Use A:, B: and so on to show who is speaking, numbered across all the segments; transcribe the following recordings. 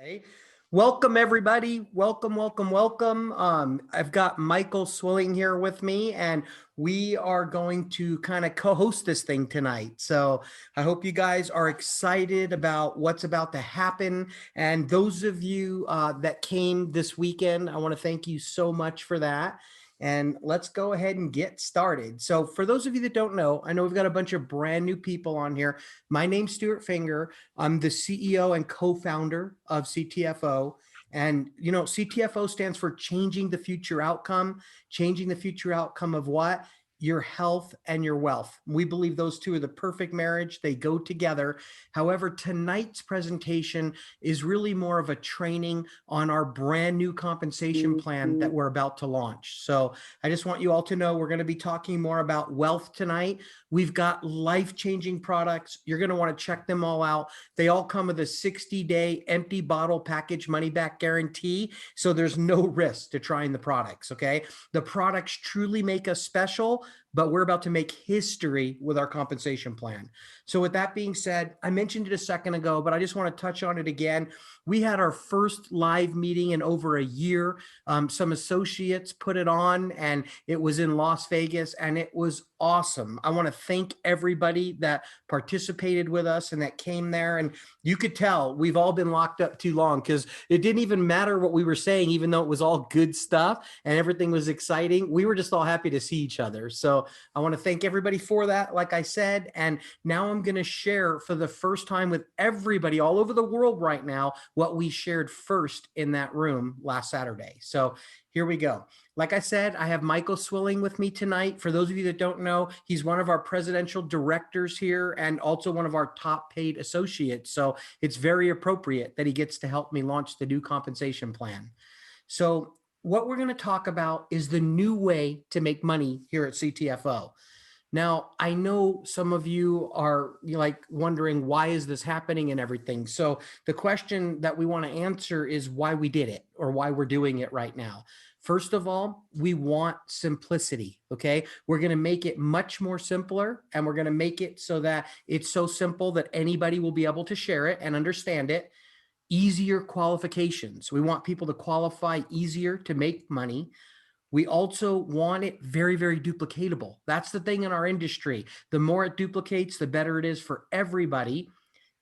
A: Okay. Welcome, everybody. Welcome, welcome, welcome. I've got Michael Swilling here with me, and we are going to kind of co-host this thing tonight. So I hope you guys are excited about what's about to happen. And those of you that came this weekend, I want to thank you so much for that. And let's go ahead and get started. So for those of you that don't know, I know we've got a bunch of brand new people on here. My name's Stuart Finger. I'm the CEO and co-founder of CTFO. And, CTFO stands for changing the future outcome. Changing the future outcome of what? Your health and your wealth. We believe those two are the perfect marriage. They go together. However, tonight's presentation is really more of a training on our brand new compensation plan that we're about to launch. So I just want you all to know we're going to be talking more about wealth tonight. We've got life-changing products. You're going to want to check them all out. They all come with a 60-day empty bottle package money-back guarantee. So there's no risk to trying the products, okay? The products truly make us special, but we're about to make history with our compensation plan. So with that being said, I mentioned it a second ago, but I just want to touch on it again. We had our first live meeting in over a year. Some associates put it on, and it was in Las Vegas, and it was awesome. I want to thank everybody that participated with us and that came there. And you could tell we've all been locked up too long because it didn't even matter what we were saying, even though it was all good stuff and everything was exciting. We were just all happy to see each other. So I want to thank everybody for that, like I said. And now I'm going to share for the first time with everybody all over the world right now what we shared first in that room last Saturday. So here we go. Like I said, I have Michael Swilling with me tonight. For those of you that don't know, he's one of our presidential directors here and also one of our top paid associates. So it's very appropriate that he gets to help me launch the new compensation plan. So what we're going to talk about is the new way to make money here at CTFO. Now, I know some of you are like wondering, why is this happening and everything? So the question that we want to answer is why we did it or why we're doing it right now. First of all, we want simplicity, okay? We're going to make it much more simpler, and we're going to make it so that it's so simple that anybody will be able to share it and understand it. Easier qualifications. We want people to qualify easier to make money. We also want it very, very duplicatable. That's the thing in our industry. The more it duplicates, the better it is for everybody.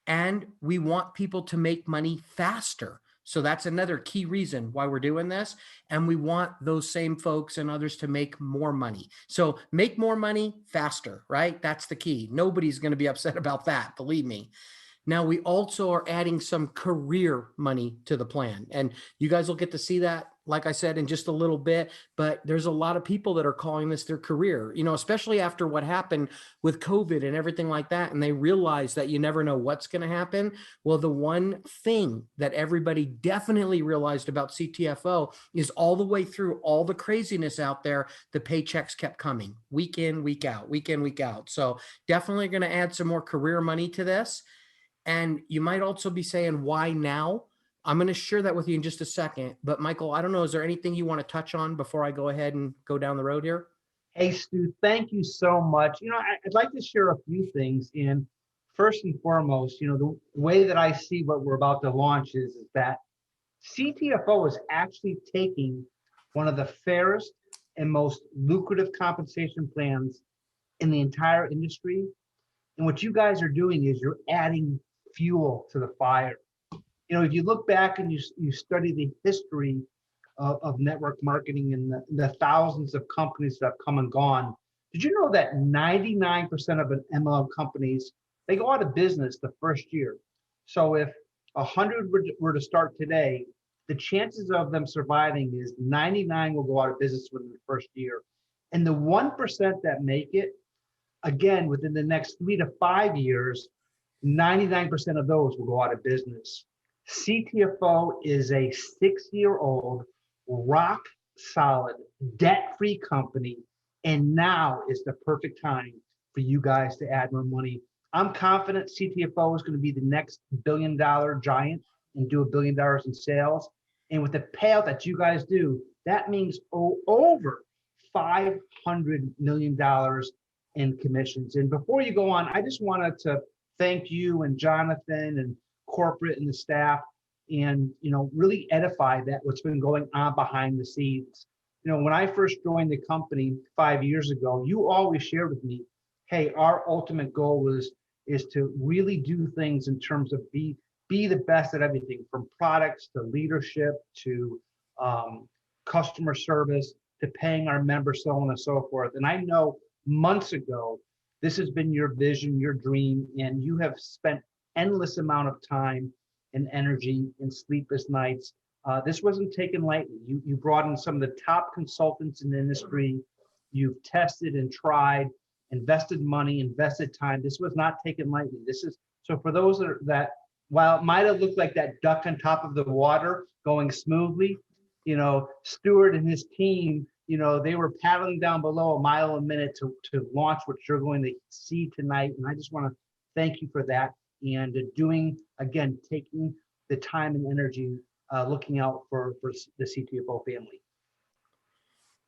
A: And we want people to make money faster. So that's another key reason why we're doing this. And we want those same folks and others to make more money. So make more money faster, right? That's the key. Nobody's going to be upset about that, believe me. Now, we also are adding some career money to the plan, and you guys will get to see that, like I said, in just a little bit, but there's a lot of people that are calling this their career, especially after what happened with COVID and everything like that, and they realize that you never know what's going to happen. Well, the one thing that everybody definitely realized about CTFO is all the way through all the craziness out there, the paychecks kept coming week in, week out, week in, week out. So definitely going to add some more career money to this. And you might also be saying, why now? I'm going to share that with you in just a second. But Michael, I don't know, is there anything you want to touch on before I go ahead and go down the road here?
B: Hey, Stu, thank you so much. I'd like to share a few things. And first and foremost, the way that I see what we're about to launch is that CTFO is actually taking one of the fairest and most lucrative compensation plans in the entire industry. And what you guys are doing is you're adding fuel to the fire. If you look back and you study the history of network marketing and the thousands of companies that have come and gone, did you know that 99% of MLM companies, they go out of business the first year? So if 100 were to start today, the chances of them surviving is 99 will go out of business within the first year. And the 1% that make it, again, within the next 3 to 5 years, 99% of those will go out of business. CTFO is a 6-year-old, rock solid, debt-free company. And now is the perfect time for you guys to add more money. I'm confident CTFO is going to be the next billion-dollar giant and do $1 billion in sales. And with the payout that you guys do, that means over $500 million in commissions. And before you go on, I just wanted to thank you and Jonathan and corporate and the staff. and, really edify that what's been going on behind the scenes. When I first joined the company 5 years ago, you always shared with me, hey, our ultimate goal is to really do things in terms of be the best at everything, from products to leadership to customer service to paying our members, so on and so forth. And I know months ago, this has been your vision, your dream, and you have spent endless amount of time and energy and sleepless nights. This wasn't taken lightly. You brought in some of the top consultants in the industry. You've tested and tried, invested money, invested time. This was not taken lightly. This is so for those that while it might have looked like that duck on top of the water going smoothly, Stuart and his team, they were paddling down below a mile a minute to launch what you're going to see tonight. And I just want to thank you for that and taking the time and energy looking out for the CTFO family.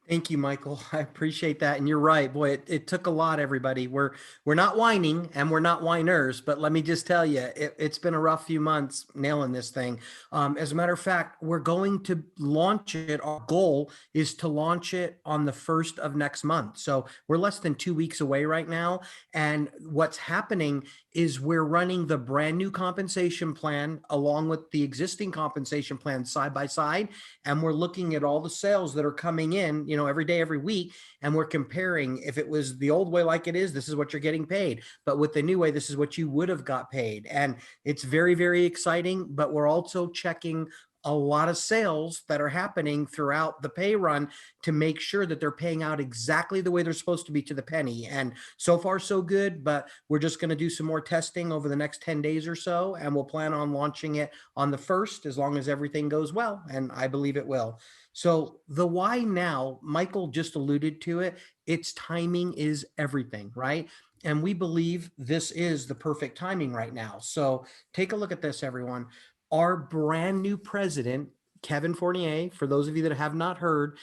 A: Thank you, Michael. I appreciate that. And you're right. Boy, it took a lot, everybody. We're not whining and we're not whiners, but let me just tell you, it's been a rough few months nailing this thing. As a matter of fact, we're going to launch it. Our goal is to launch it on the 1st of next month. So we're less than 2 weeks away right now. And what's happening is we're running the brand new compensation plan along with the existing compensation plan side by side. And we're looking at all the sales that are coming in, every day, every week. And we're comparing, if it was the old way like it is, this is what you're getting paid. But with the new way, this is what you would have got paid. And it's very, very exciting. But we're also checking a lot of sales that are happening throughout the pay run to make sure that they're paying out exactly the way they're supposed to be to the penny. And so far, so good, but we're just going to do some more testing over the next 10 days or so. And we'll plan on launching it on the 1st, as long as everything goes well. And I believe it will. So the why now, Michael just alluded to it. Its timing is everything, right? And we believe this is the perfect timing right now. So take a look at this, everyone. Our brand new president, Kevin Fournier, for those of you that have not heard,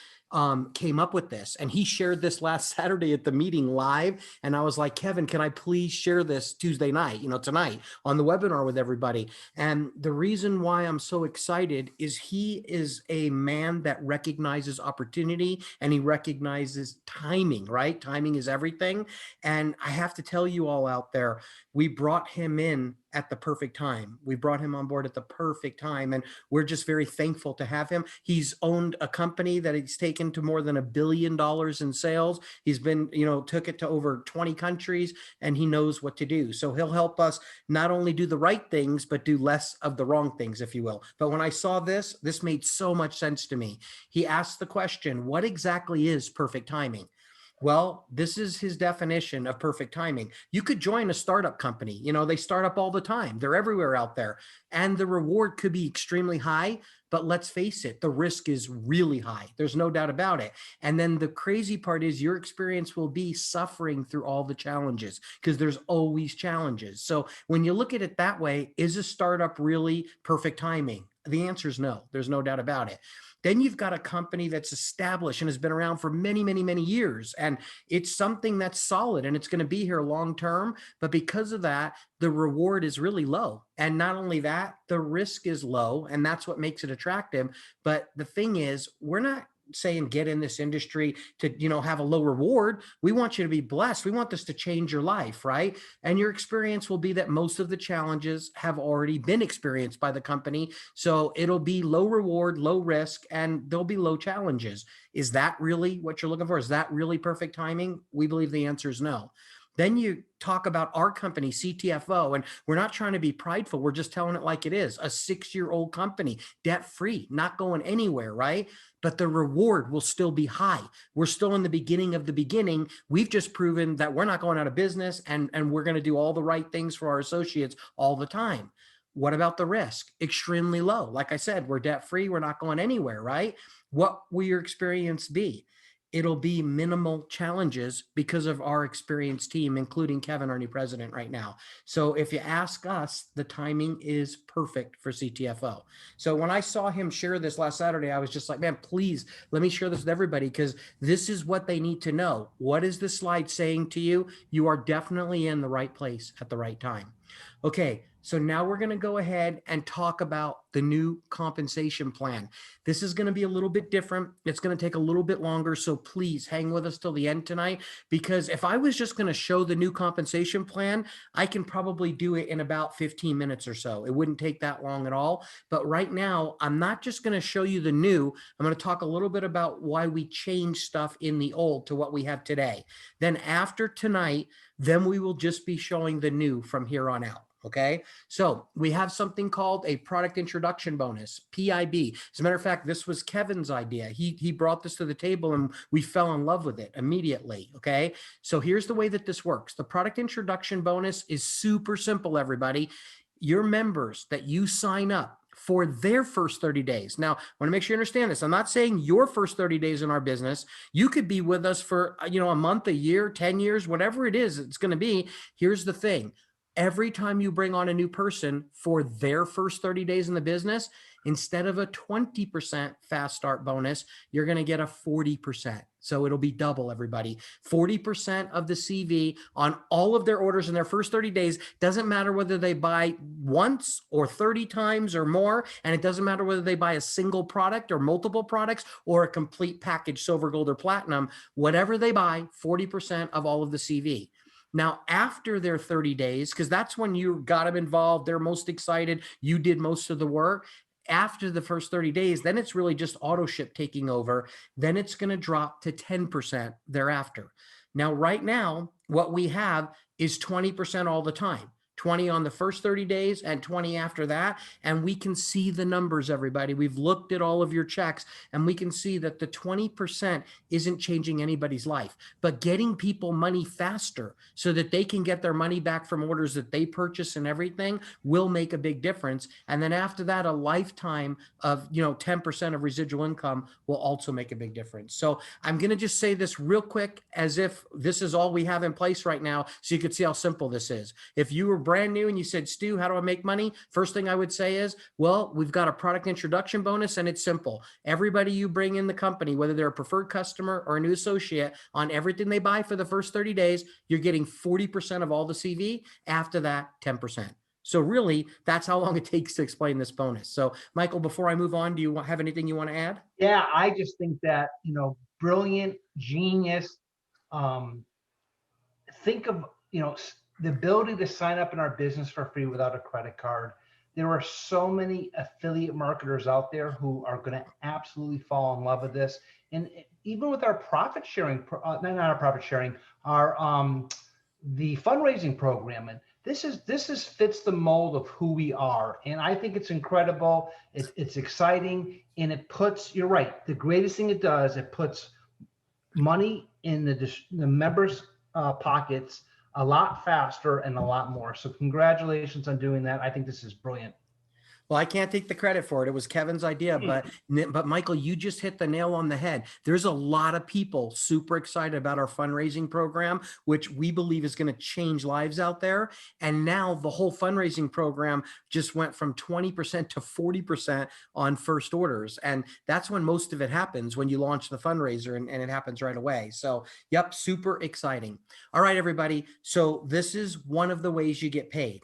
A: came up with this, and he shared this last Saturday at the meeting live. And I was like, Kevin, can I please share this Tuesday night, tonight on the webinar with everybody? And the reason why I'm so excited is he is a man that recognizes opportunity and he recognizes timing, right? Timing is everything. And I have to tell you all out there, we brought him in at the perfect time. We brought him on board at the perfect time. And we're just very thankful to have him. He's owned a company that he's taken to more than $1 billion in sales. He's been, took it to over 20 countries, and he knows what to do. So he'll help us not only do the right things, but do less of the wrong things, if you will. But when I saw this made so much sense to me. He asked the question, what exactly is perfect timing? Well, this is his definition of perfect timing. You could join a startup company. They start up all the time. They're everywhere out there. And the reward could be extremely high, but let's face it, the risk is really high. There's no doubt about it. And then the crazy part is your experience will be suffering through all the challenges, because there's always challenges. So when you look at it that way, is a startup really perfect timing? The answer is no. There's no doubt about it. Then you've got a company that's established and has been around for many, many, many years. And it's something that's solid and it's going to be here long term. But because of that, the reward is really low. And not only that, the risk is low. And that's what makes it attractive. But the thing is, we're not saying get in this industry to have a low reward. We want you to be blessed. We want this to change your life, right? And your experience will be that most of the challenges have already been experienced by the company. So it'll be low reward, low risk, and there'll be low challenges. Is that really what you're looking for? Is that really perfect timing? We believe the answer is no. Then you talk about our company, CTFO, and we're not trying to be prideful. We're just telling it like it is. A 6-year-old company, debt-free, not going anywhere, right? But the reward will still be high. We're still in the beginning of the beginning. We've just proven that we're not going out of business, and we're going to do all the right things for our associates all the time. What about the risk? Extremely low. Like I said, we're debt-free. We're not going anywhere, right? What will your experience be? It'll be minimal challenges because of our experienced team, including Kevin, our new president right now. So if you ask us, the timing is perfect for CTFO. So when I saw him share this last Saturday, I was just like, man, please let me share this with everybody, because this is what they need to know. What is the slide saying to you? You are definitely in the right place at the right time. Okay, So now we're going to go ahead and talk about the new compensation plan. This is going to be a little bit different. It's going to take a little bit longer. So please hang with us till the end tonight, because if I was just going to show the new compensation plan, I can probably do it in about 15 minutes or so. It wouldn't take that long at all. But right now, I'm not just going to show you the new. I'm going to talk a little bit about why we changed stuff in the old to what we have today. Then after tonight, then we will just be showing the new from here on out. Okay. So we have something called a product introduction bonus, PIB. As a matter of fact, this was Kevin's idea. He brought this to the table and we fell in love with it immediately. Okay. So here's the way that this works. The product introduction bonus is super simple, everybody. Your members that you sign up for their first 30 days. Now, I want to make sure you understand this. I'm not saying your first 30 days in our business. You could be with us for, a month, a year, 10 years, whatever it is it's going to be. Here's the thing. Every time you bring on a new person for their first 30 days in the business, instead of a 20% fast start bonus, you're going to get a 40%. So it'll be double, everybody. 40% of the CV on all of their orders in their first 30 days. Doesn't matter whether they buy once or 30 times or more. And it doesn't matter whether they buy a single product or multiple products or a complete package, silver, gold, or platinum. Whatever they buy, 40% of all of the CV. Now, after their 30 days, because that's when you got them involved, they're most excited, you did most of the work. After the first 30 days, then it's really just auto ship taking over. Then it's going to drop to 10% thereafter. Now, right now, what we have is 20% all the time. 20 on the first 30 days and 20 after that. And we can see the numbers, everybody. We've looked at all of your checks and we can see that the 20% isn't changing anybody's life, but getting people money faster so that they can get their money back from orders that they purchase and everything will make a big difference. And then after that, a lifetime of, 10% of residual income will also make a big difference. So I'm going to just say this real quick as if this is all we have in place right now. So you could see how simple this is. If you were brand new and you said, Stu, how do I make money? First thing I would say is, well, we've got a product introduction bonus and it's simple. Everybody you bring in the company, whether they're a preferred customer or a new associate, on everything they buy for the first 30 days, you're getting 40% of all the CV. After that, 10%. So really, that's how long it takes to explain this bonus. So Michael, before I move on, do you have anything you want to add?
B: Yeah, I just think that, brilliant, genius. Think of, the ability to sign up in our business for free without a credit card. There are so many affiliate marketers out there who are going to absolutely fall in love with this. And even with our profit sharing, not our profit sharing, our the fundraising program, and this is fits the mold of who we are. And I think it's incredible. It's exciting, and it puts, you're right, the greatest thing it does, it puts money in the members' pockets a lot faster and a lot more. So congratulations on doing that. I think this is brilliant.
A: Well, I can't take the credit for it. It was Kevin's idea, but Michael, you just hit the nail on the head. There's a lot of people super excited about our fundraising program, which we believe is going to change lives out there. And now the whole fundraising program just went from 20% to 40% on first orders. And that's when most of it happens, when you launch the fundraiser, and it happens right away. So, yep, super exciting. All right, everybody. So this is one of the ways you get paid.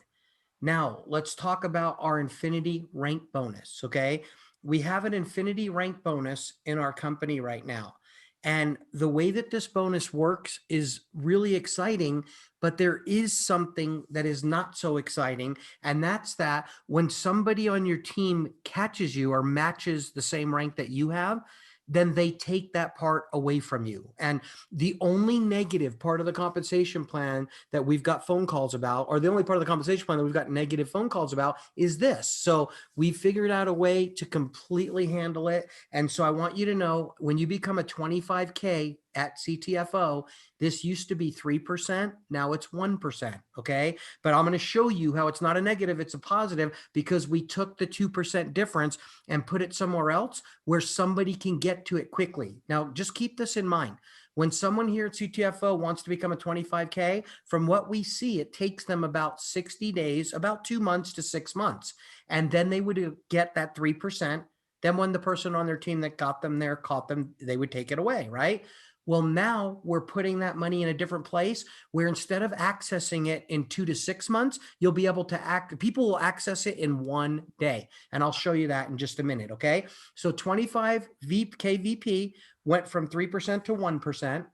A: Now, let's talk about our Infinity Rank bonus, okay? We have an Infinity Rank bonus in our company right now. And the way that this bonus works is really exciting, but there is something that is not so exciting. And that's that when somebody on your team catches you or matches the same rank that you have, then they take that part away from you. And the only negative part of the compensation plan that we've got phone calls about, or the only part of the compensation plan that we've got negative phone calls about, is this. So we figured out a way to completely handle it. And so I want you to know, when you become a 25K at CTFO, this used to be 3%. Now it's 1%. Okay. But I'm going to show you how it's not a negative, it's a positive, because we took the 2% difference and put it somewhere else where somebody can get to it quickly. Now, just keep this in mind. When someone here at CTFO wants to become a 25K, from what we see, it takes them about 60 days, about 2 months to 6 months. And then they would get that 3%. Then when the person on their team that got them there caught them, they would take it away, right? Well, now we're putting that money in a different place where instead of accessing it in 2 to 6 months, you'll be able to people will access it in 1 day. And I'll show you that in just a minute. Okay. So 25 KVP went from 3% to 1%.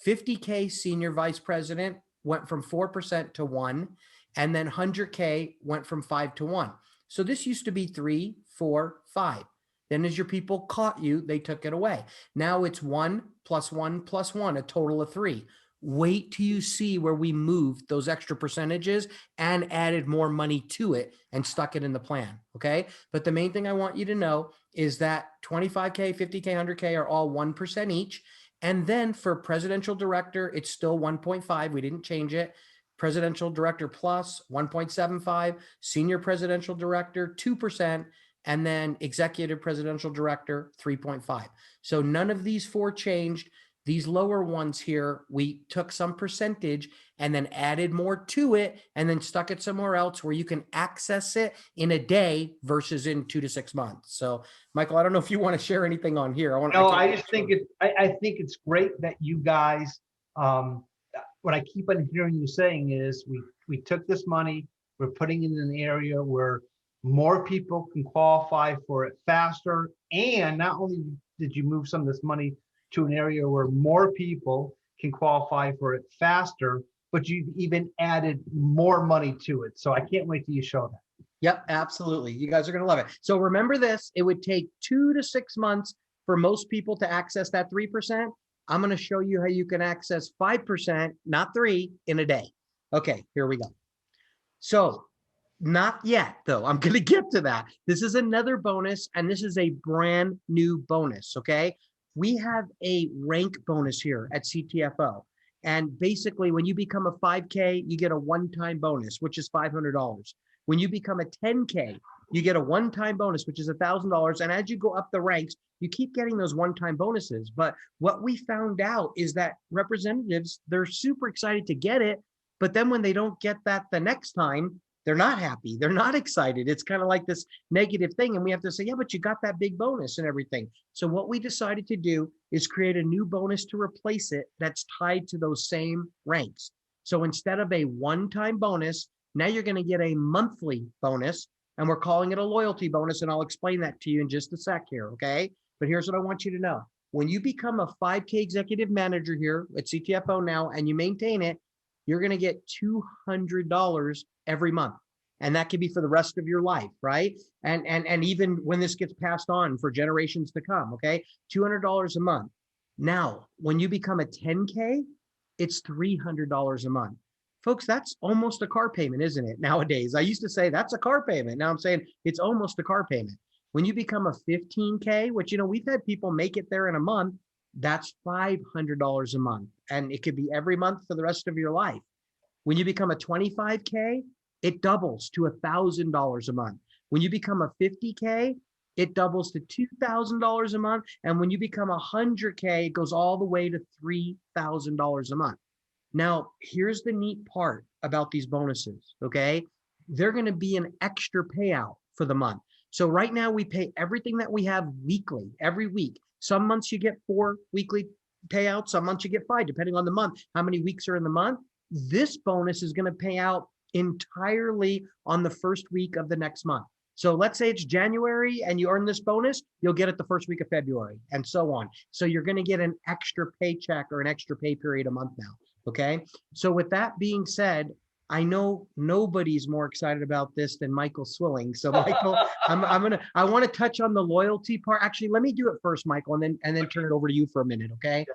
A: 50K senior vice president went from 4% to 1. And then 100K went from 5 to 1. So this used to be 3, 4, 5. Then as your people caught you, they took it away. Now it's 1 plus 1 plus 1, a total of 3. Wait till you see where we moved those extra percentages and added more money to it and stuck it in the plan. Okay. But the main thing I want you to know is that 25K, 50K, 100K are all 1% each. And then for presidential director, it's still 1.5. We didn't change it. Presidential director plus 1.75, senior presidential director 2%, and then executive presidential director 3.5. So none of these four changed. These lower ones here, we took some percentage and then added more to it and then stuck it somewhere else where you can access it in a day versus in 2 to 6 months. So Michael, I don't know if you want to share anything on here.
B: I just think I think it's great that you guys, what I keep on hearing you saying is we took this money, we're putting it in an area where more people can qualify for it faster. And not only did you move some of this money to an area where more people can qualify for it faster, but you've even added more money to it. So I can't wait till you show that.
A: Yep, absolutely. You guys are going to love it. So remember this, it would take 2 to 6 months for most people to access that 3%. I'm going to show you how you can access 5%, not 3, in a day. Okay, here we go. So not yet, though. I'm going to get to that. This is another bonus, and this is a brand new bonus, okay? We have a rank bonus here at CTFO. And basically, when you become a 5K, you get a one-time bonus, which is $500. When you become a 10K, you get a one-time bonus, which is $1,000. And as you go up the ranks, you keep getting those one-time bonuses. But what we found out is that representatives, they're super excited to get it. But then when they don't get that the next time, they're not happy. They're not excited. It's kind of like this negative thing. And we have to say, yeah, but you got that big bonus and everything. So what we decided to do is create a new bonus to replace it that's tied to those same ranks. So instead of a one-time bonus, now you're going to get a monthly bonus, and we're calling it a loyalty bonus. And I'll explain that to you in just a sec here. Okay. But here's what I want you to know. When you become a 5K executive manager here at CTFO now, and you maintain it, you're going to get $200 every month. And that could be for the rest of your life, right? And even when this gets passed on for generations to come, okay? $200 a month. Now, when you become a 10K, it's $300 a month. Folks, that's almost a car payment, isn't it? Nowadays, I used to say that's a car payment. Now I'm saying it's almost a car payment. When you become a 15K, which, we've had people make it there in a month, that's $500 a month. And it could be every month for the rest of your life. When you become a 25K, it doubles to $1,000 a month. When you become a 50K, it doubles to $2,000 a month. And when you become a 100K, it goes all the way to $3,000 a month. Now, here's the neat part about these bonuses, okay? They're going to be an extra payout for the month. So right now we pay everything that we have weekly, every week. Some months you get 4 weekly payouts, some months you get 5, depending on the month, how many weeks are in the month. This bonus is going to pay out entirely on the first week of the next month. So let's say it's January and you earn this bonus, you'll get it the first week of February and so on. So you're going to get an extra paycheck or an extra pay period a month now. Okay. So with that being said, I know nobody's more excited about this than Michael Swilling. So Michael, I want to touch on the loyalty part. Actually, let me do it first, Michael, and then turn it over to you for a minute. Okay. Yeah.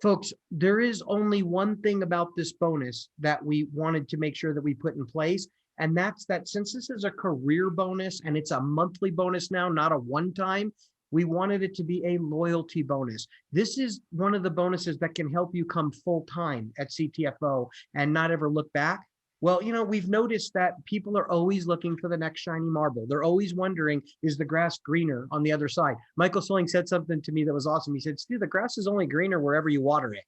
A: Folks, there is only one thing about this bonus that we wanted to make sure that we put in place. And that's that since this is a career bonus and it's a monthly bonus now, not a one-time, we wanted it to be a loyalty bonus. This is one of the bonuses that can help you come full-time at CTFO and not ever look back. Well, we've noticed that people are always looking for the next shiny marble. They're always wondering, is the grass greener on the other side? Michael Swilling said something to me that was awesome. He said, Stu, the grass is only greener wherever you water it,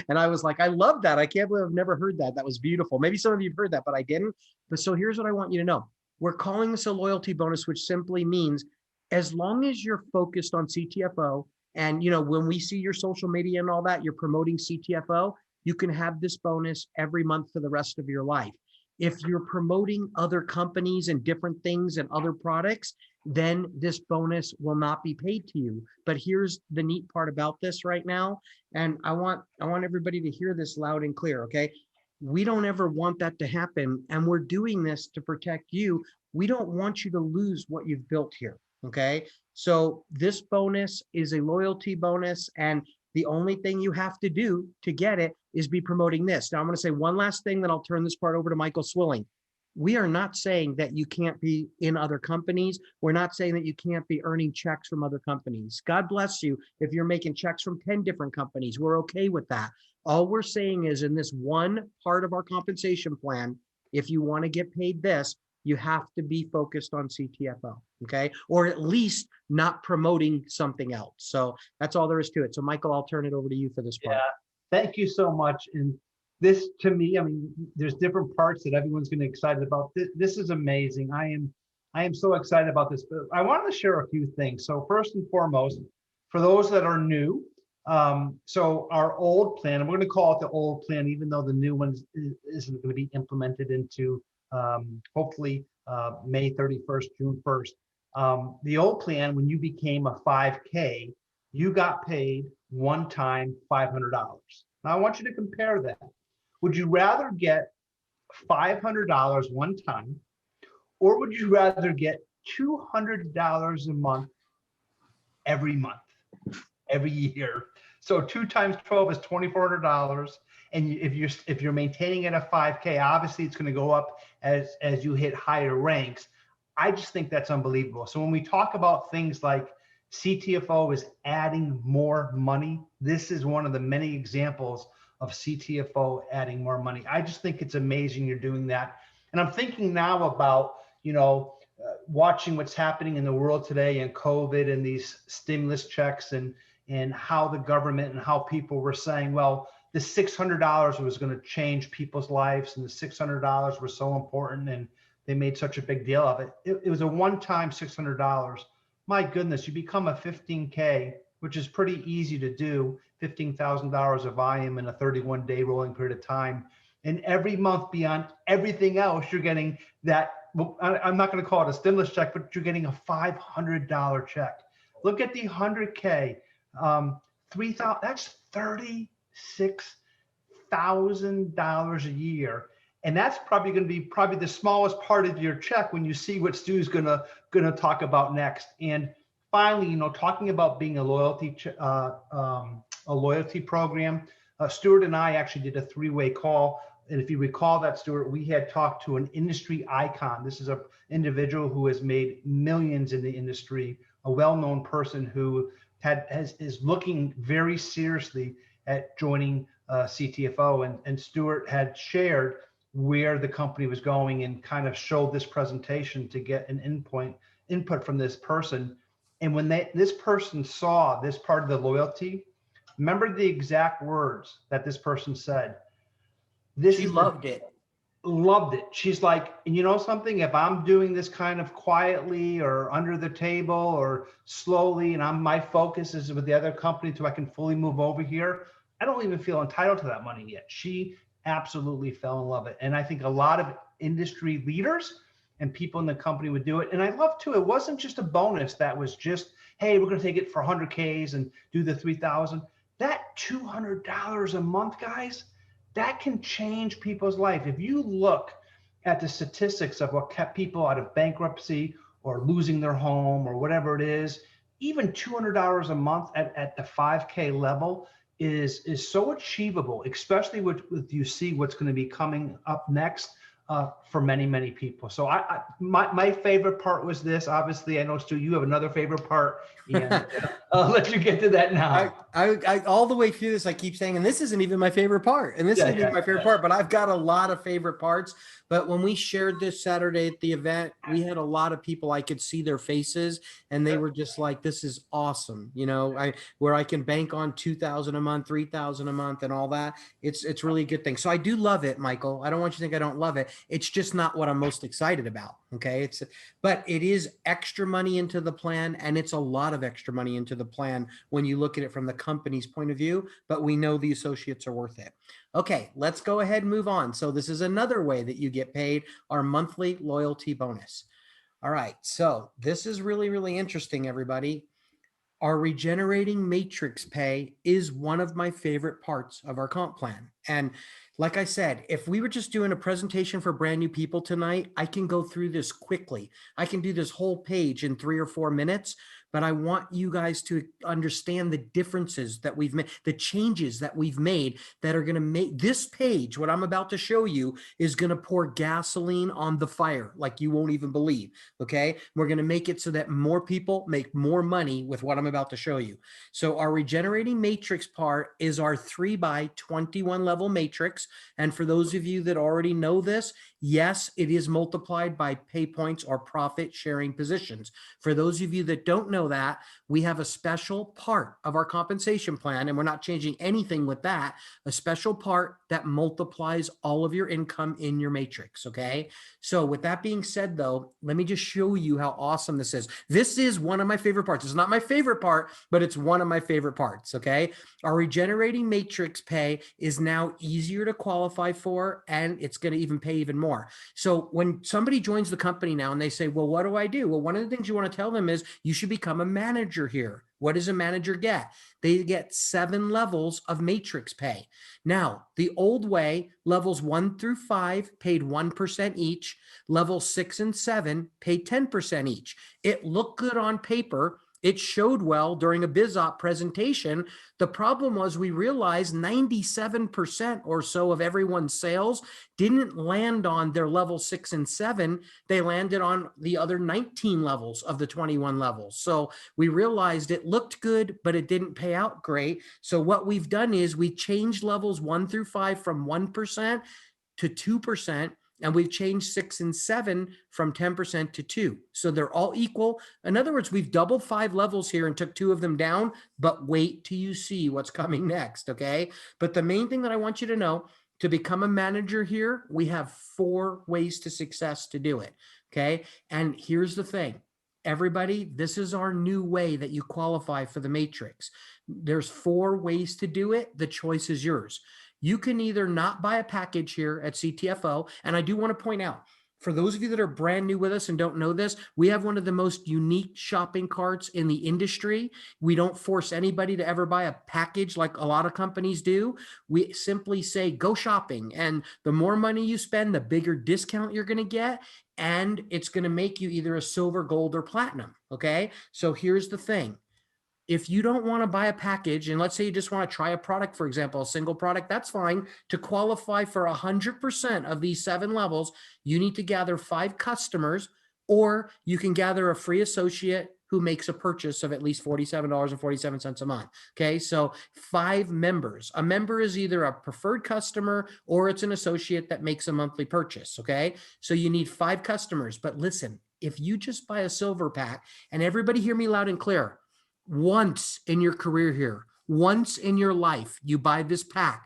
A: And I was like, I love that. I can't believe I've never heard that. That was beautiful. Maybe some of you have heard that, but I didn't. But so here's what I want you to know. We're calling this a loyalty bonus, which simply means as long as you're focused on CTFO And, when we see your social media and all that, you're promoting CTFO, you can have this bonus every month for the rest of your life. If you're promoting other companies and different things and other products, then this bonus will not be paid to you. But here's the neat part about this right now. And I want everybody to hear this loud and clear. Okay. We don't ever want that to happen. And we're doing this to protect you. We don't want you to lose what you've built here. Okay. So this bonus is a loyalty bonus, and the only thing you have to do to get it is be promoting this. Now I'm going to say one last thing, then I'll turn this part over to Michael Swilling. We are not saying that you can't be in other companies. We're not saying that you can't be earning checks from other companies. God bless you if you're making checks from 10 different companies. We're okay with that. All we're saying is, in this one part of our compensation plan, if you want to get paid this, you have to be focused on CTFO, okay? Or at least not promoting something else. So that's all there is to it. So Michael, I'll turn it over to you for this part.
B: Yeah, thank you so much. And this, to me, I mean, there's different parts that everyone's going to be excited about. This is amazing. I am so excited about this. But I wanted to share a few things. So first and foremost, for those that are new, so our old plan, and we're going to call it the old plan, even though the new one isn't going to be implemented into hopefully May 31st, June 1st. The old plan, when you became a 5K, you got paid one time $500. Now I want you to compare that. Would you rather get $500 one time, or would you rather get $200 a month every month, every year? So 2 times 12 is $2,400. And if you're maintaining at a 5K, obviously it's going to go up as you hit higher ranks. I just think that's unbelievable. So when we talk about things like CTFO is adding more money, this is one of the many examples of CTFO adding more money. I just think it's amazing you're doing that. And I'm thinking now about, watching what's happening in the world today and COVID and these stimulus checks and how the government and how people were saying, well, the $600 was going to change people's lives, and the $600 were so important, and they made such a big deal of it. It was a one-time $600. My goodness, you become a 15K, which is pretty easy to do, $15,000 of volume in a 31-day rolling period of time. And every month beyond everything else, you're getting that. Well, I'm not going to call it a stimulus check, but you're getting a $500 check. Look at the 100K, 3,000. That's $36,000 a year, and that's probably going to be the smallest part of your check when you see what Stu's going to talk about next. And finally, talking about being a loyalty program, Stuart and I actually did a 3-way call. And if you recall that, Stuart, we had talked to an industry icon. This is an individual who has made millions in the industry, a well-known person who is looking very seriously at joining CTFO. And Stuart had shared where the company was going and kind of showed this presentation to get an input from this person. And when this person saw this part of the loyalty, remember the exact words that this person said.
A: She loved it.
B: Loved it. She's like, and you know something, if I'm doing this kind of quietly or under the table or slowly, and my focus is with the other company so I can fully move over here, I don't even feel entitled to that money yet. She absolutely fell in love with it. And I think a lot of industry leaders and people in the company would do it. And I love too, it wasn't just a bonus that was just, hey, we're going to take it for 100Ks and do the 3,000. That $200 a month, guys, that can change people's life. If you look at the statistics of what kept people out of bankruptcy or losing their home or whatever it is, even $200 a month at the 5K level is so achievable, especially with you see what's going to be coming up next for many, many people. So my favorite part was this. Obviously, I know, Stu, you have another favorite part, and I'll let you get to that now.
A: I all the way through this, I keep saying, and this isn't even my favorite part, and this isn't even my favorite part, but I've got a lot of favorite parts. But when we shared this Saturday at the event, we had a lot of people, I could see their faces, and they were just like, this is awesome. Where I can bank on 2,000 a month, 3,000 a month and all that. It's really a good thing. So I do love it, Michael. I don't want you to think I don't love it. It's just not what I'm most excited about. Okay. But it is extra money into the plan, and it's a lot of extra money into the plan when you look at it from the company's point of view, but we know the associates are worth it. Okay, let's go ahead and move on. So this is another way that you get paid, our monthly loyalty bonus. All right, so this is really, really interesting, everybody. Our regenerating matrix pay is one of my favorite parts of our comp plan. And like I said, if we were just doing a presentation for brand new people tonight, I can go through this quickly. I can do this whole page in 3 or 4 minutes, but I want you guys to understand the differences that we've made, the changes that we've made that are going to make this page, what I'm about to show you, is going to pour gasoline on the fire like you won't even believe. Okay. We're going to make it so that more people make more money with what I'm about to show you. So our regenerating matrix part is our 3x21 level matrix. And for those of you that already know this, yes, it is multiplied by pay points or profit sharing positions. For those of you that don't know that, we have a special part of our compensation plan, and we're not changing anything with that, a special part that multiplies all of your income in your matrix. Okay. So with that being said, though, let me just show you how awesome this is. This is one of my favorite parts. It's not my favorite part, but it's one of my favorite parts. Okay. Our regenerating matrix pay is now easier to qualify for, and it's going to even pay even more. So when somebody joins the company now and they say, well, what do I do? Well, one of the things you want to tell them is you should become a manager here. What does a manager get? They get 7 levels of matrix pay. Now, the old way, levels 1 through 5 paid 1% each. Level 6 and 7 paid 10% each. It looked good on paper. It showed well during a BizOp presentation. The problem was we realized 97% or so of everyone's sales didn't land on their level 6 and 7. They landed on the other 19 levels of the 21 levels. So we realized it looked good, but it didn't pay out great. So what we've done is we changed levels 1 through 5 from 1% to 2%. And we've changed 6 and 7 from 10% to 2. So they're all equal. In other words, we've doubled 5 levels here and took 2 of them down, but wait till you see what's coming next, okay? But the main thing that I want you to know, to become a manager here, we have 4 ways to success to do it, okay? And here's the thing. Everybody, this is our new way that you qualify for the matrix. There's 4 ways to do it. The choice is yours. You can either not buy a package here at CTFO. And I do want to point out, for those of you that are brand new with us and don't know this, we have one of the most unique shopping carts in the industry. We don't force anybody to ever buy a package like a lot of companies do. We simply say, go shopping. And the more money you spend, the bigger discount you're going to get. And it's going to make you either a silver, gold, or platinum. Okay. So here's the thing. If you don't want to buy a package, and let's say you just want to try a product, for example, a single product, that's fine. To qualify for 100% of these 7 levels, you need to gather 5 customers, or you can gather a free associate who makes a purchase of at least $47.47 a month. Okay, so 5 members. A member is either a preferred customer or it's an associate that makes a monthly purchase. Okay, so you need 5 customers. But listen, if you just buy a silver pack, and everybody hear me loud and clear, once in your career here, once in your life, you buy this pack,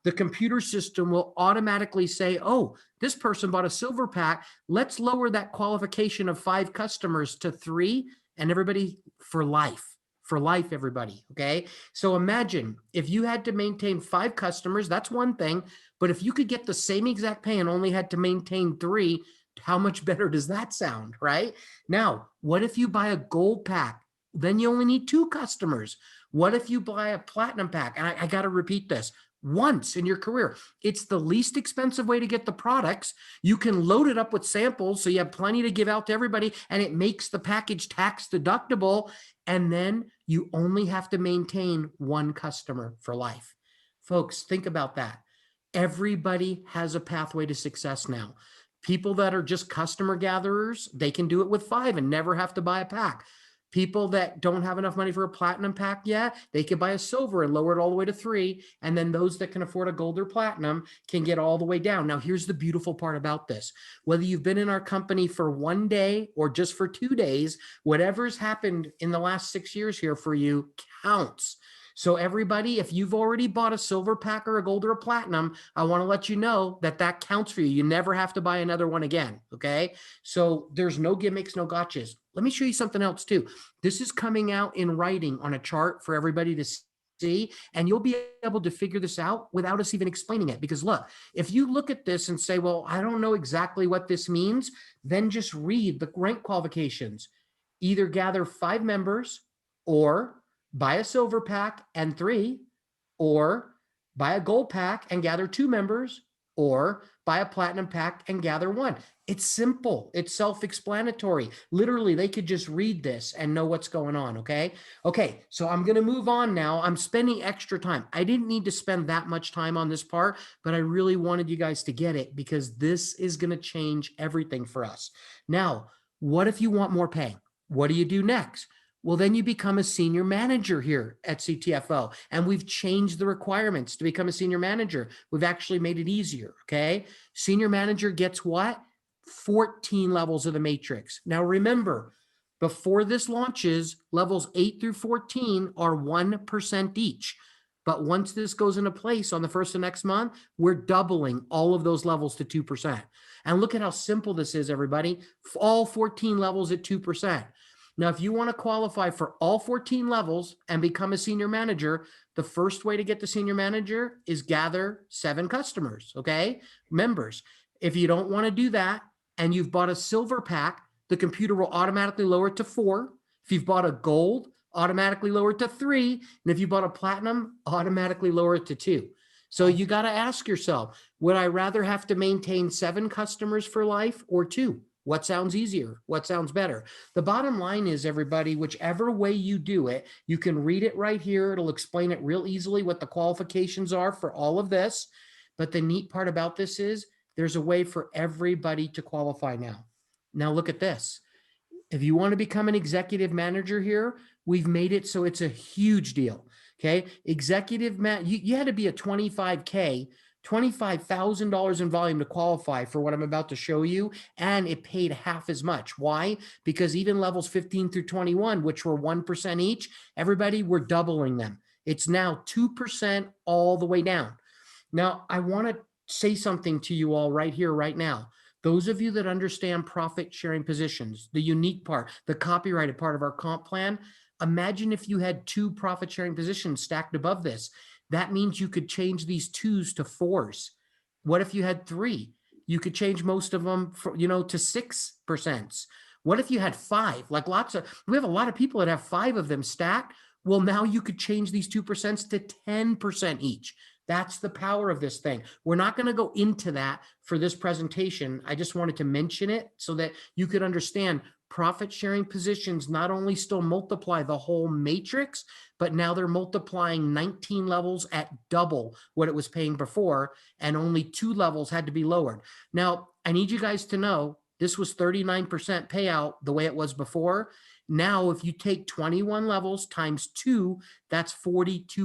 A: the computer system will automatically say, oh, this person bought a silver pack. Let's lower that qualification of 5 customers to 3, and everybody for life. For life, everybody. Okay. So imagine if you had to maintain 5 customers, that's one thing. But if you could get the same exact pay and only had to maintain 3, how much better does that sound? Right now, what if you buy a gold pack? Then you only need 2 customers. What if you buy a platinum pack? And I got to repeat this once in your career. It's the least expensive way to get the products. You can load it up with samples so you have plenty to give out to everybody, and it makes the package tax deductible. And then you only have to maintain 1 customer for life. Folks, think about that. Everybody has a pathway to success now. People that are just customer gatherers, they can do it with 5 and never have to buy a pack. People that don't have enough money for a platinum pack yet, they could buy a silver and lower it all the way to 3. And then those that can afford a gold or platinum can get all the way down. Now, here's the beautiful part about this. Whether you've been in our company for 1 day or just for 2 days, whatever's happened in the last 6 years here for you counts. So everybody, if you've already bought a silver pack or a gold or a platinum, I want to let you know that that counts for you. You never have to buy another one again. Okay. So there's no gimmicks, no gotchas. Let me show you something else too. This is coming out in writing on a chart for everybody to see, and you'll be able to figure this out without us even explaining it. Because look, if you look at this and say, well, I don't know exactly what this means, then just read the rank qualifications. Either gather 5 members, or buy a silver pack and 3, or buy a gold pack and gather 2 members, or buy a platinum pack and gather 1. It's simple. It's self-explanatory. Literally, they could just read this and know what's going on, okay? Okay, so I'm going to move on now. I'm spending extra time. I didn't need to spend that much time on this part, but I really wanted you guys to get it because this is going to change everything for us. Now, what if you want more pay? What do you do next? Well, then you become a senior manager here at CTFO, and we've changed the requirements to become a senior manager. We've actually made it easier, okay? Senior manager gets what? 14 levels of the matrix. Now remember, before this launches, levels 8 through 14 are 1% each. But once this goes into place on the 1st of next month, we're doubling all of those levels to 2%. And look at how simple this is, everybody. All 14 levels at 2%. Now, if you want to qualify for all 14 levels and become a senior manager, the first way to get to senior manager is gather 7 customers, okay? Members. If you don't want to do that and you've bought a silver pack, the computer will automatically lower it to 4. If you've bought a gold, automatically lower it to 3. And if you bought a platinum, automatically lower it to 2. So you got to ask yourself, would I rather have to maintain 7 customers for life or 2? What sounds easier? What sounds better? The bottom line is, everybody, whichever way you do it, you can read it right here. It'll explain it real easily what the qualifications are for all of this. But the neat part about this is there's a way for everybody to qualify now. Now look at this. If you want to become an executive manager here, we've made it so it's a huge deal. Okay. Executive you had to be a 25K, $25,000 in volume to qualify for what I'm about to show you. And it paid half as much. Why? Because even levels 15 through 21, which were 1% each, everybody, we're doubling them. It's now 2% all the way down. Now, I want to say something to you all right here, right now. Those of you that understand profit sharing positions, the unique part, the copyrighted part of our comp plan, imagine if you had 2 profit sharing positions stacked above this. That means you could change these 2s to 4s. What if you had 3? You could change most of them for, to 6%. What if you had 5? Like we have a lot of people that have 5 of them stacked. Well, now you could change these 2% to 10% each. That's the power of this thing. We're not going to go into that for this presentation. I just wanted to mention it so that you could understand profit sharing positions not only still multiply the whole matrix, but now they're multiplying 19 levels at double what it was paying before, and only 2 levels had to be lowered. Now, I need you guys to know this was 39% payout the way it was before. Now, if you take 21 levels times 2, that's 42%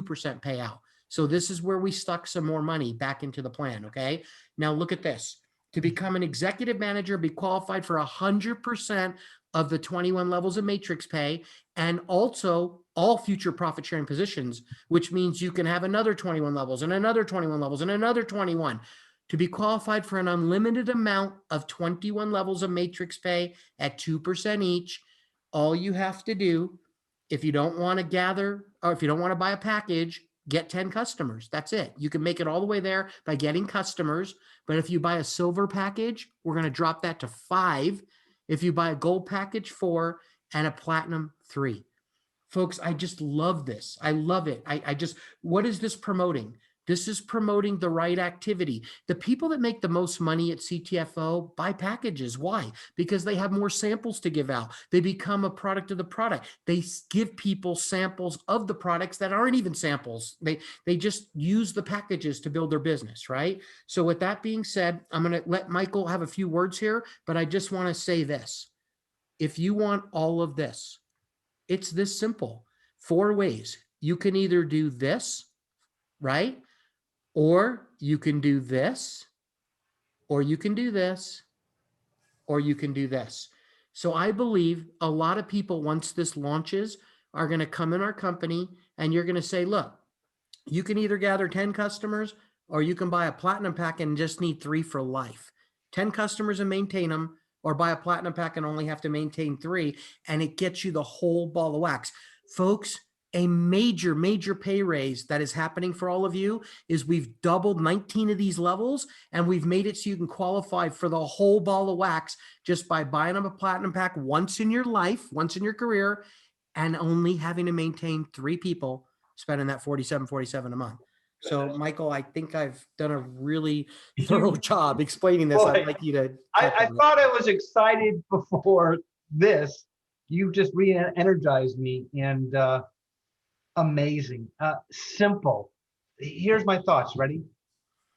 A: payout. So this is where we stuck some more money back into the plan, okay? Now look at this. To become an executive manager, be qualified for 100% of the 21 levels of matrix pay, and also all future profit sharing positions, which means you can have another 21 levels and another 21 levels and another 21. To be qualified for an unlimited amount of 21 levels of matrix pay at 2% each, all you have to do, if you don't want to gather, or if you don't want to buy a package, get 10 customers. That's it. You can make it all the way there by getting customers. But if you buy a silver package, we're going to drop that to 5. If you buy a gold package, 4, and a platinum, 3. Folks, I just love this. I love it. What is this promoting? This is promoting the right activity. The people that make the most money at CTFO buy packages. Why? Because they have more samples to give out. They become a product of the product. They give people samples of the products that aren't even samples. They just use the packages to build their business, right? So with that being said, I'm going to let Michael have a few words here, but I just want to say this. If you want all of this, it's this simple. 4 ways. You can either do this, right? Or you can do this, or you can do this, or you can do this. So I believe a lot of people, once this launches, are going to come in our company and you're going to say, look, you can either gather 10 customers or you can buy a platinum pack and just need 3 for life. 10 customers and maintain them, or buy a platinum pack and only have to maintain 3, and it gets you the whole ball of wax. Folks, a major, major pay raise that is happening for all of you is we've doubled 19 of these levels, and we've made it so you can qualify for the whole ball of wax just by buying them a platinum pack once in your life, once in your career, and only having to maintain 3 people spending that $47 a month. So Michael, I think I've done a really thorough job explaining this.
B: Boy,
A: I'd like you to.
B: I thought I was excited before this. You just re-energized me, and amazing. Simple. Here's my thoughts. Ready?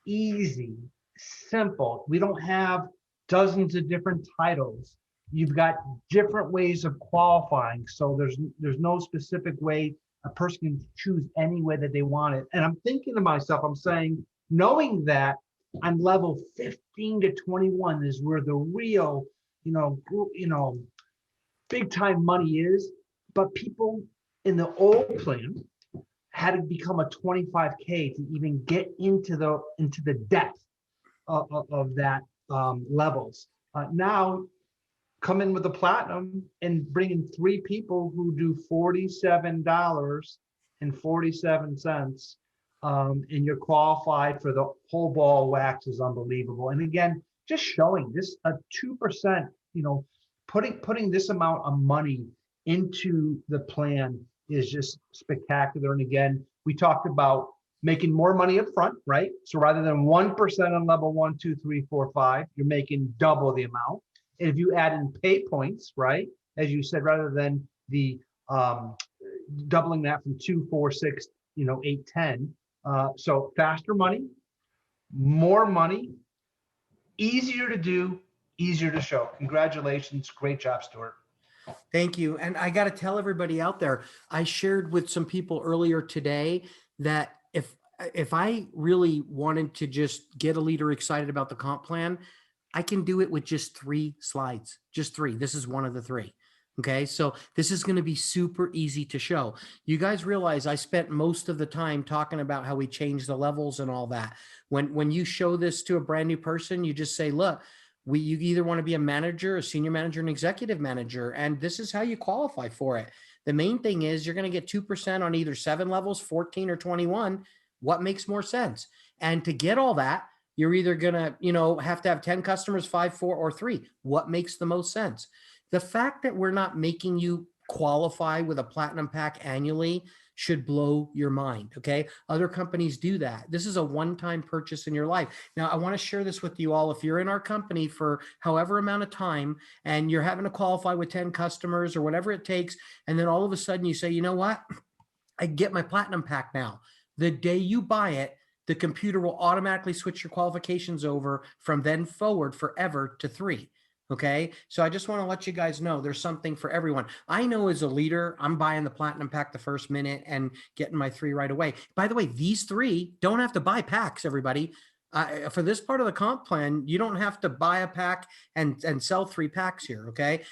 B: Easy, simple. We don't have dozens of different titles. You've got different ways of qualifying. So there's no specific way a person can choose any way that they want it. And I'm thinking to myself, I'm saying, knowing that I'm level 15 to 21 is where the real, big time money is. But people in the old plan had to become a 25K to even get into the depth of that levels. Now come in with the platinum and bring in 3 people who do $47.47, and you're qualified for the whole ball of wax is unbelievable. And again, just showing this a 2%, putting this amount of money into the plan is just spectacular. And again, we talked about making more money up front, right? So rather than 1% on level 1, 2, 3, 4, 5, you're making double the amount. And if you add in pay points, right, as you said, rather than the doubling that from 2, 4, 6, 8, 10. So faster money, more money, easier to do, easier to show. Congratulations. Great job, Stuart.
A: Thank you. And I got to tell everybody out there, I shared with some people earlier today that if I really wanted to just get a leader excited about the comp plan, I can do it with just 3 slides, just 3. This is one of the 3. Okay. So this is going to be super easy to show. You guys realize I spent most of the time talking about how we change the levels and all that. When you show this to a brand new person, you just say, look, you either want to be a manager, a senior manager, an executive manager, and this is how you qualify for it. The main thing is you're going to get 2% on either 7 levels, 14 or 21. What makes more sense? And to get all that, you're either going to, have to have 10 customers, 5, 4, or 3. What makes the most sense? The fact that we're not making you qualify with a platinum pack annually should blow your mind. Okay. Other companies do that. This is a one-time purchase in your life. Now, I want to share this with you all. If you're in our company for however amount of time and you're having to qualify with 10 customers or whatever it takes, and then all of a sudden you say, you know what? I get my platinum pack now. The day you buy it, the computer will automatically switch your qualifications over from then forward forever to 3. Okay. So I just want to let you guys know there's something for everyone. I know as a leader, I'm buying the platinum pack the first minute and getting my 3 right away. By the way, these 3 don't have to buy packs, everybody. For this part of the comp plan, you don't have to buy a pack and sell 3 packs here. Okay.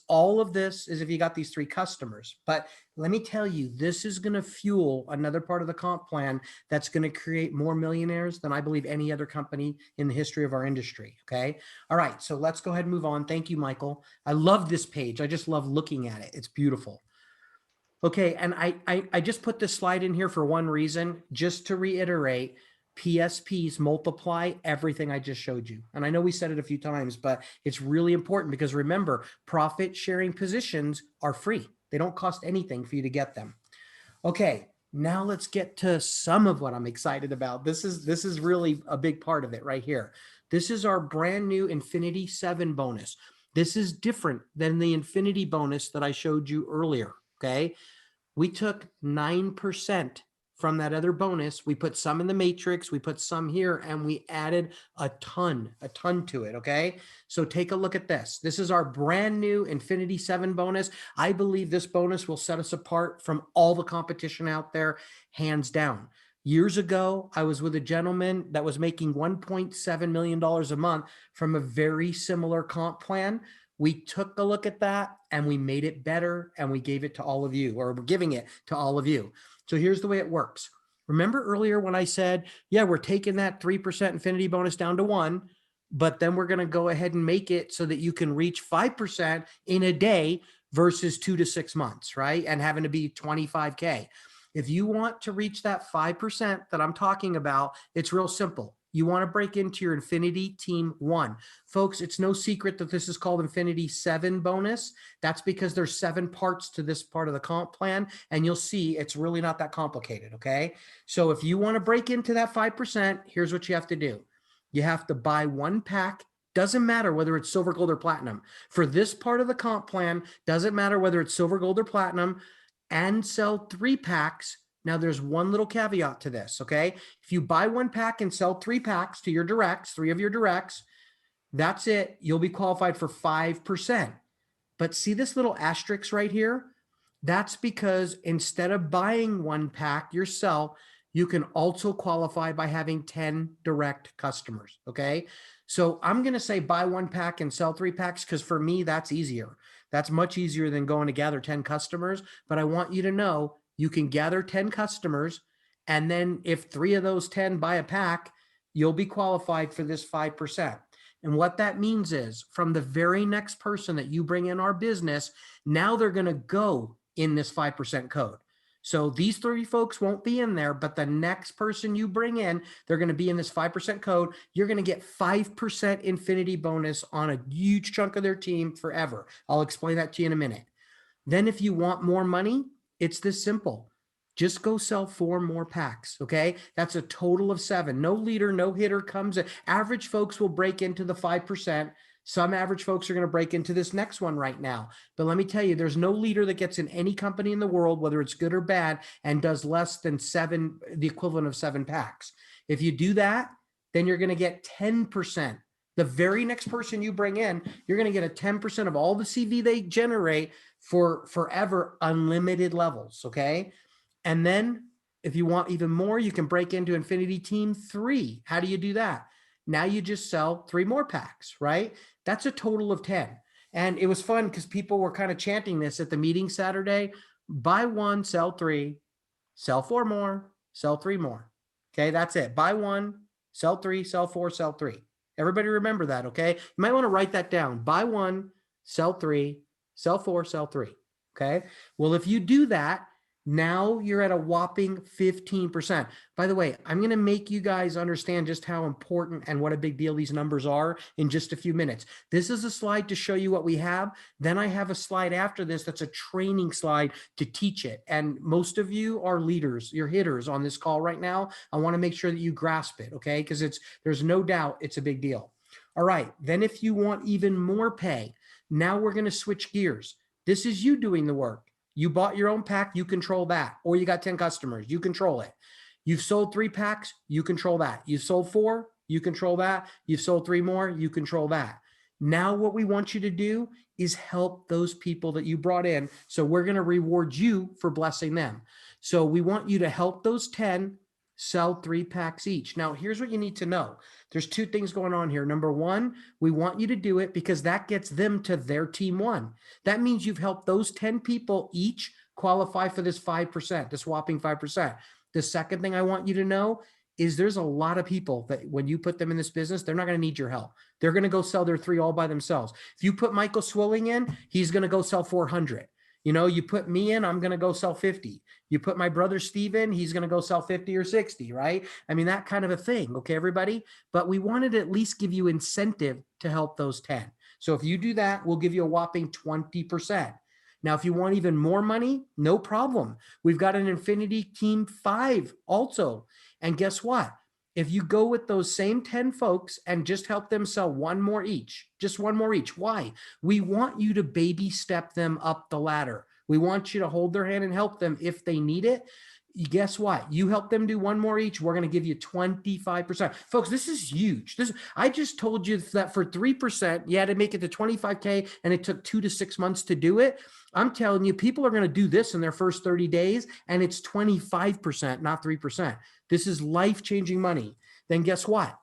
A: All of this is if you got these 3 customers, but let me tell you, this is going to fuel another part of the comp plan that's going to create more millionaires than I believe any other company in the history of our industry. Okay. All right. So let's go ahead and move on. Thank you, Michael. I love this page. I just love looking at it. It's beautiful. Okay. And I just put this slide in here for one reason, just to reiterate, PSPs multiply everything I just showed you. And I know we said it a few times, but it's really important because remember, profit sharing positions are free. They don't cost anything for you to get them. Okay, now let's get to some of what I'm excited about. This is really a big part of it right here. This is our brand new Infinity 7 bonus. This is different than the Infinity bonus that I showed you earlier, okay? We took 9% from that other bonus. We put some in the matrix, we put some here, and we added a ton to it. Okay. So take a look at this. This is our brand new Infinity 7 bonus. I believe this bonus will set us apart from all the competition out there, hands down. Years ago, I was with a gentleman that was making $1.7 million a month from a very similar comp plan. We took a look at that and we made it better and we gave it to all of you, or we're giving it to all of you. So here's the way it works. Remember earlier when I said, yeah, we're taking that 3% infinity bonus down to 1, but then we're going to go ahead and make it so that you can reach 5% in a day versus 2 to 6 months, right? And having to be 25K. If you want to reach that 5% that I'm talking about, it's real simple. You want to break into your Infinity Team 1. Folks, it's no secret that this is called Infinity 7 bonus. That's because there's 7 parts to this part of the comp plan, and you'll see it's really not that complicated, okay? So if you want to break into that 5%, here's what you have to do. You have to buy 1 pack. Doesn't matter whether it's silver, gold, or platinum. For this part of the comp plan, doesn't matter whether it's silver, gold, or platinum, and sell 3 packs. Now there's one little caveat to this, okay? If you buy 1 pack and sell 3 packs to your directs, 3 of your directs, that's it. You'll be qualified for 5%. But see this little asterisk right here? That's because instead of buying 1 pack yourself, you can also qualify by having 10 direct customers, okay? So I'm going to say buy 1 pack and sell 3 packs because for me, that's easier. That's much easier than going to gather 10 customers. But I want you to know you can gather 10 customers. And then if 3 of those 10 buy a pack, you'll be qualified for this 5%. And what that means is from the very next person that you bring in our business, now they're going to go in this 5% code. So these 3 folks won't be in there, but the next person you bring in, they're going to be in this 5% code. You're going to get 5% infinity bonus on a huge chunk of their team forever. I'll explain that to you in a minute. Then if you want more money, it's this simple. Just go sell 4 more packs, okay? That's a total of 7. No leader, no hitter comes in. Average folks will break into the 5%. Some average folks are going to break into this next one right now. But let me tell you, there's no leader that gets in any company in the world, whether it's good or bad, and does less than 7, the equivalent of 7 packs. If you do that, then you're going to get 10%. The very next person you bring in, you're going to get a 10% of all the CV they generate for forever, unlimited levels, okay? And then if you want even more, you can break into Infinity Team 3. How do you do that? Now you just sell 3 more packs, right? That's a total of 10. And it was fun because people were kind of chanting this at the meeting Saturday. Buy 1, sell 3, sell 4 more, sell 3 more. Okay, that's it. Buy 1, sell 3, sell 4, sell 3. Everybody remember that, okay? You might want to write that down. Buy 1, sell 3, sell 4, sell 3. Okay? Well, if you do that, now you're at a whopping 15%. By the way, I'm going to make you guys understand just how important and what a big deal these numbers are in just a few minutes. This is a slide to show you what we have. Then I have a slide after this that's a training slide to teach it. And most of you are leaders, you're hitters on this call right now. I want to make sure that you grasp it, okay? Because there's no doubt it's a big deal. All right, then if you want even more pay, now we're going to switch gears. This is you doing the work. You bought your own pack, you control that. Or you got 10 customers, you control it. You've sold 3 packs, you control that. You've sold 4, you control that. You've sold 3 more, you control that. Now what we want you to do is help those people that you brought in. So we're going to reward you for blessing them. So we want you to help those 10 sell 3 packs each. Now, here's what you need to know. There's 2 things going on here. Number 1, we want you to do it because that gets them to their team 1. That means you've helped those 10 people each qualify for this 5%, this whopping 5%. The second thing I want you to know is there's a lot of people that when you put them in this business, they're not going to need your help. They're going to go sell their 3 all by themselves. If you put Michael Swilling in, he's going to go sell 400. You know, you put me in, I'm going to go sell 50. You put my brother Steve in, he's going to go sell 50 or 60, right? I mean, that kind of a thing. Okay, everybody? But we wanted to at least give you incentive to help those 10. So if you do that, we'll give you a whopping 20%. Now, if you want even more money, no problem. We've got an Infinity Team 5 also. And guess what? If you go with those same 10 folks and just help them sell 1 more each, just 1 more each. Why? We want you to baby step them up the ladder. We want you to hold their hand and help them if they need it. Guess what? You help them do 1 more each, we're going to give you 25%. Folks, this is huge. I just told you that for 3%, you had to make it to 25K and it took 2 to 6 months to do it. I'm telling you, people are going to do this in their first 30 days and it's 25%, not 3%. This is life-changing money. Then guess what?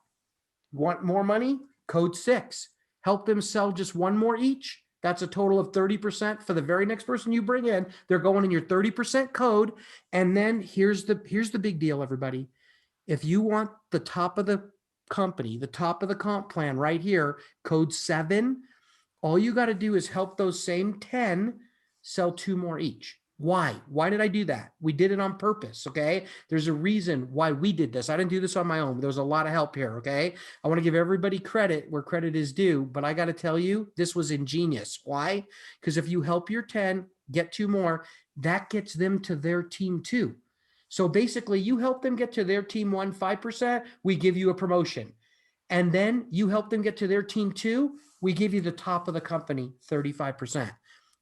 A: Want more money? Code 6. Help them sell just 1 more each. That's a total of 30% for the very next person you bring in. They're going in your 30% code. And then here's the big deal, everybody. If you want the top of the company, the top of the comp plan right here, code 7, all you got to do is help those same 10 sell 2 more each. Why? Why did I do that? We did it on purpose. Okay. There's a reason why we did this. I didn't do this on my own. There was a lot of help here. Okay. I want to give everybody credit where credit is due, but I got to tell you, this was ingenious. Why? Because if you help your 10 get 2 more, that gets them to their team too. So basically, you help them get to their team 1, 5%, we give you a promotion. And then you help them get to their team 2, we give you the top of the company, 35%.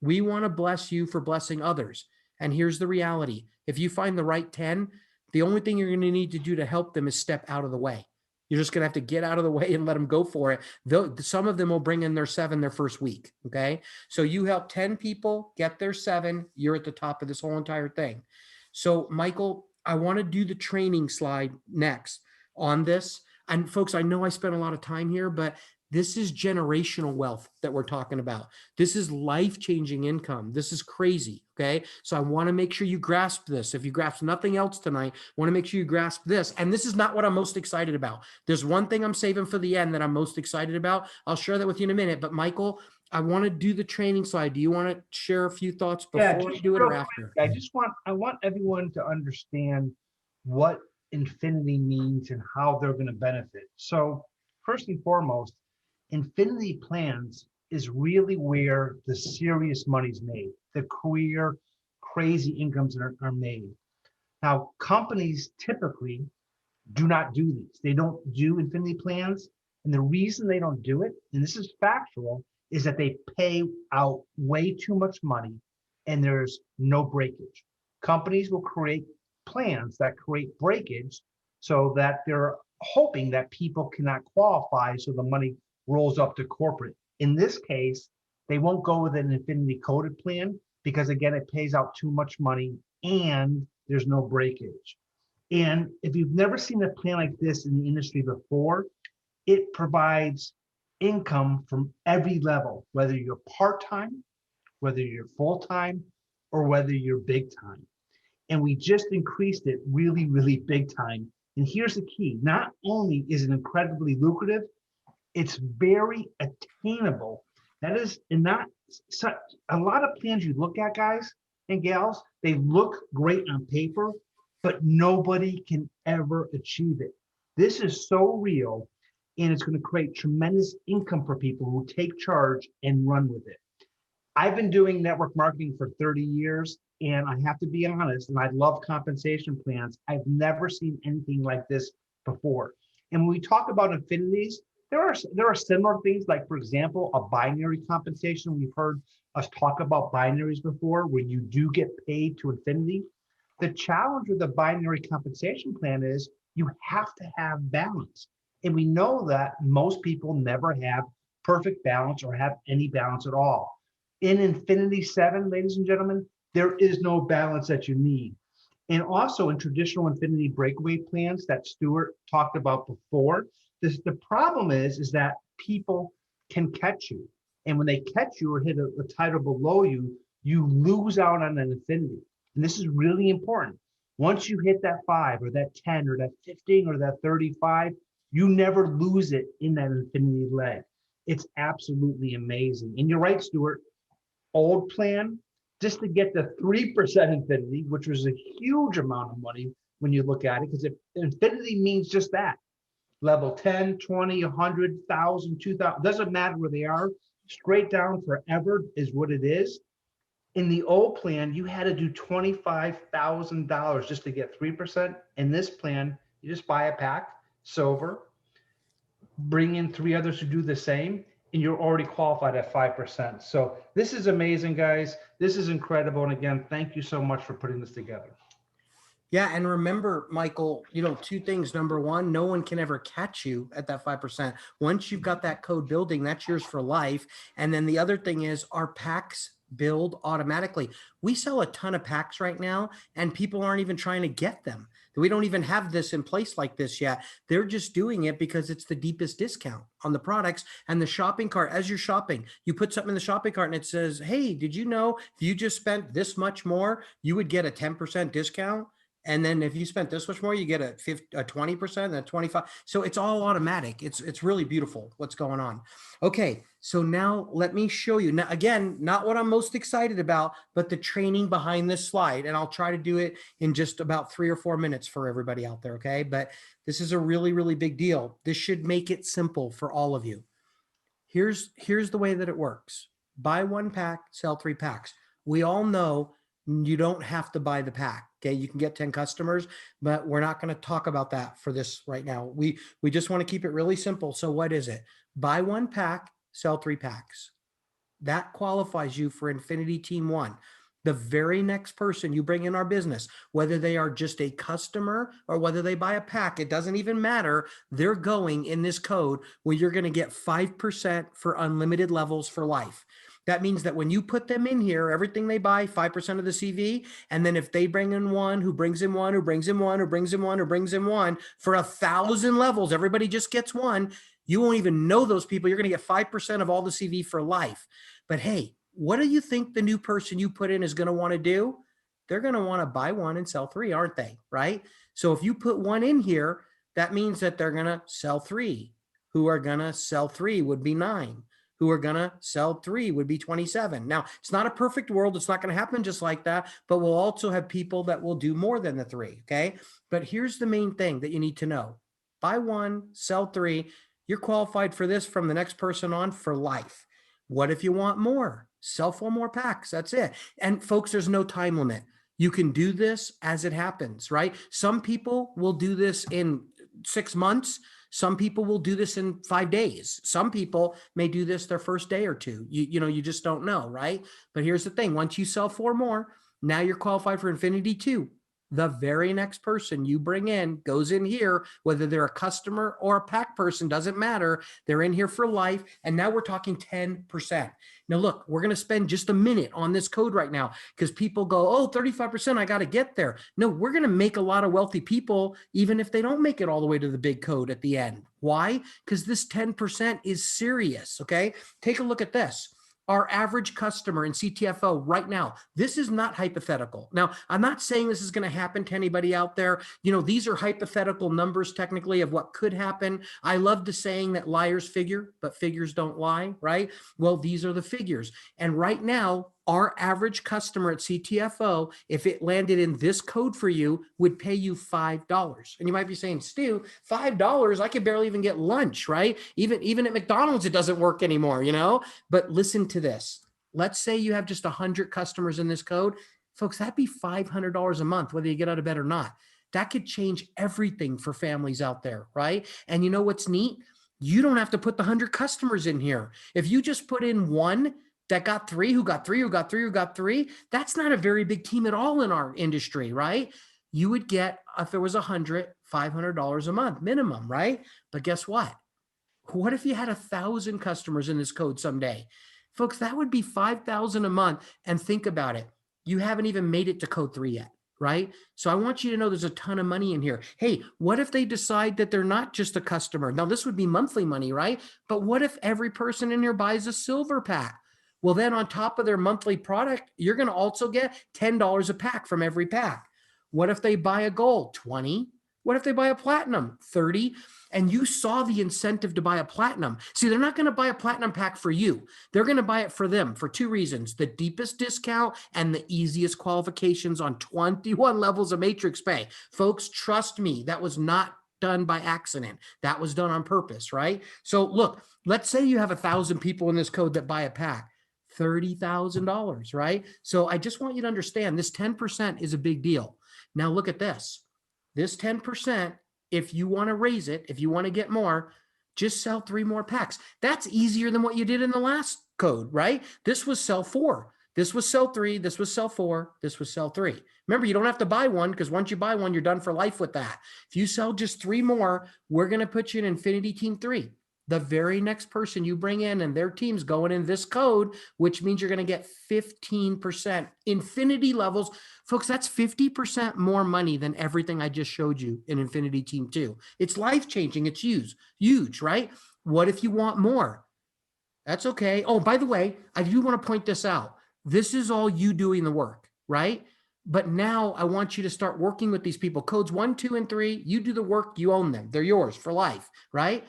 A: We want to bless you for blessing others. And here's the reality. If you find the right 10, the only thing you're going to need to do to help them is step out of the way. You're just going to have to get out of the way and let them go for it. Though some of them will bring in their 7 their first week. Okay. So you help 10 people get their 7. You're at the top of this whole entire thing. So Michael, I want to do the training slide next on this. And folks, I know I spent a lot of time here, but this is generational wealth that we're talking about. This is life-changing income. This is crazy, okay? So I want to make sure you grasp this. If you grasp nothing else tonight, I want to make sure you grasp this. And this is not what I'm most excited about. There's one thing I'm saving for the end that I'm most excited about. I'll share that with you in a minute. But Michael, I want to do the training slide. Do you want to share a few thoughts before we do it or after?
B: I want everyone to understand what Infinity means and how they're going to benefit. So first and foremost, Infinity plans is really where the serious money's made. The career crazy incomes are made. Now, companies typically do not do these. They don't do Infinity plans. And the reason they don't do it, and this is factual, is that they pay out way too much money and there's no breakage. Companies will create plans that create breakage so that they're hoping that people cannot qualify, so the money rolls up to corporate. In this case, they won't go with an Infinity coded plan because, again, it pays out too much money and there's no breakage. And if you've never seen a plan like this in the industry before, it provides income from every level, whether you're part-time, whether you're full-time, or whether you're big time. And we just increased it really, really big time. And here's the key. Not only is it incredibly lucrative, it's very attainable. That is, and not such a lot of plans you look at, guys and gals, they look great on paper, but nobody can ever achieve it. This is so real, and it's going to create tremendous income for people who take charge and run with it. I've been doing network marketing for 30 years, and I have to be honest, and I love compensation plans. I've never seen anything like this before. And when we talk about infinities, there are similar things, like, for example, a binary compensation. We've heard us talk about binaries before, where you do get paid to infinity. The challenge with the binary compensation plan is you have to have balance. And we know that most people never have perfect balance or have any balance at all. In Infinity 7, ladies and gentlemen, there is no balance that you need. And also in traditional Infinity breakaway plans that Stuart talked about before, the problem is that people can catch you. And when they catch you or hit a title below you, you lose out on an infinity. And this is really important. Once you hit that 5 or that 10 or that 15 or that 35, you never lose it in that infinity leg. It's absolutely amazing. And you're right, Stuart, old plan, just to get the 3% infinity, which was a huge amount of money when you look at it, because infinity means just that. Level 10, 20, 100, 1,000, 2,000, doesn't matter where they are, straight down forever is what it is. In the old plan, you had to do $25,000 just to get 3%. In this plan, you just buy a pack, silver, bring in 3 others who do the same, and you're already qualified at 5%. So this is amazing, guys. This is incredible. And again, thank you so much for putting this together.
A: Yeah. And remember, Michael, 2 things. Number one, no one can ever catch you at that 5%. Once you've got that code building, that's yours for life. And then the other thing is our packs build automatically. We sell a ton of packs right now and people aren't even trying to get them. We don't even have this in place like this yet. They're just doing it because it's the deepest discount on the products and the shopping cart. As you're shopping, you put something in the shopping cart and it says, hey, did you know if you just spent this much more, you would get a 10% discount? And then if you spent this much more, you get a 20%, a 25. So it's all automatic. It's really beautiful what's going on. Okay, so now let me show you. Now, again, not what I'm most excited about, but the training behind this slide. And I'll try to do it in just about 3 or 4 minutes for everybody out there, okay? But this is a really, really big deal. This should make it simple for all of you. Here's the way that it works. Buy 1 pack, sell 3 packs. We all know you don't have to buy the pack. Okay, you can get 10 customers, but we're not going to talk about that for this right now. We just want to keep it really simple. So what is it? Buy 1 pack, sell 3 packs. That qualifies you for Infinity Team 1. The very next person you bring in our business, whether they are just a customer or whether they buy a pack, it doesn't even matter. They're going in this code where you're going to get 5% for unlimited levels for life. That means that when you put them in here, everything they buy, 5% of the CV. And then if they bring in one, who brings in one, who brings in one, who brings in one, who brings in one for 1,000 levels, everybody just gets one. You won't even know those people. You're going to get 5% of all the CV for life. But hey, what do you think the new person you put in is going to want to do? They're going to want to buy 1 and sell 3, aren't they? Right? So if you put 1 in here, that means that they're going to sell 3. Who are going to sell 3 would be 9. Who are going to sell 3 would be 27. Now, it's not a perfect world. It's not going to happen just like that, but we'll also have people that will do more than the 3, okay? But here's the main thing that you need to know. Buy 1, sell 3. You're qualified for this from the next person on for life. What if you want more? Sell 4 more packs. That's it. And folks, there's no time limit. You can do this as it happens, right? Some people will do this in 6 months. Some people will do this in 5 days. Some people may do this their first day or 2. You just don't know, right? But here's the thing. Once you sell 4 more, now you're qualified for Infinity 2. The very next person you bring in goes in here, whether they're a customer or a pack person, doesn't matter. They're in here for life. And now we're talking 10%. Now, look, we're going to spend just a minute on this code right now because people go, oh, 35%, I got to get there. No, we're going to make a lot of wealthy people, even if they don't make it all the way to the big code at the end. Why? Because this 10% is serious. Okay. Take a look at this. Our average customer in CTFO right now, this is not hypothetical. Now, I'm not saying this is going to happen to anybody out there. These are hypothetical numbers technically of what could happen. I love the saying that liars figure, but figures don't lie, right? Well, these are the figures. And right now, our average customer at CTFO, if it landed in this code for you, would pay you $5. And you might be saying, Stu, $5, I could barely even get lunch, right? Even at McDonald's, it doesn't work anymore, But listen to this. Let's say you have just 100 customers in this code. Folks, that'd be $500 a month, whether you get out of bed or not. That could change everything for families out there, right? And you know what's neat? You don't have to put the 100 customers in here. If you just put in one that got 3, who got 3, who got 3, who got 3, that's not a very big team at all in our industry, right? You would get, if there was 100, $500 a month minimum, right? But guess what? What if you had 1,000 customers in this code someday? Folks, that would be 5,000 a month. And think about it. You haven't even made it to code 3 yet, right? So I want you to know there's a ton of money in here. Hey, what if they decide that they're not just a customer? Now, this would be monthly money, right? But what if every person in here buys a silver pack? Well, then on top of their monthly product, you're going to also get $10 a pack from every pack. What if they buy a gold? 20. What if they buy a platinum? 30. And you saw the incentive to buy a platinum. See, they're not going to buy a platinum pack for you. They're going to buy it for them for 2 reasons: the deepest discount and the easiest qualifications on 21 levels of matrix pay. Folks, trust me, that was not done by accident. That was done on purpose, right? So look, let's say you have 1,000 people in this code that buy a pack. $30,000, right? So I just want you to understand this 10% is a big deal. Now look at this. This 10%, if you want to raise it, if you want to get more, just sell 3 more packs. That's easier than what you did in the last code, right? This was sell 4. This was sell 3. This was sell 4. This was sell 3. Remember, you don't have to buy one because once you buy one, you're done for life with that. If you sell just 3 more, we're going to put you in Infinity Team 3. the very next person you bring in and their team's going in this code, which means you're going to get 15% infinity levels. Folks, that's 50% more money than everything I just showed you in Infinity Team 2. It's life-changing. It's huge, right? What if you want more? That's okay. Oh, by the way, I do want to point this out. This is all you doing the work, right? But now I want you to start working with these people. Codes 1, 2, and 3, you do the work, you own them. They're yours for life, right?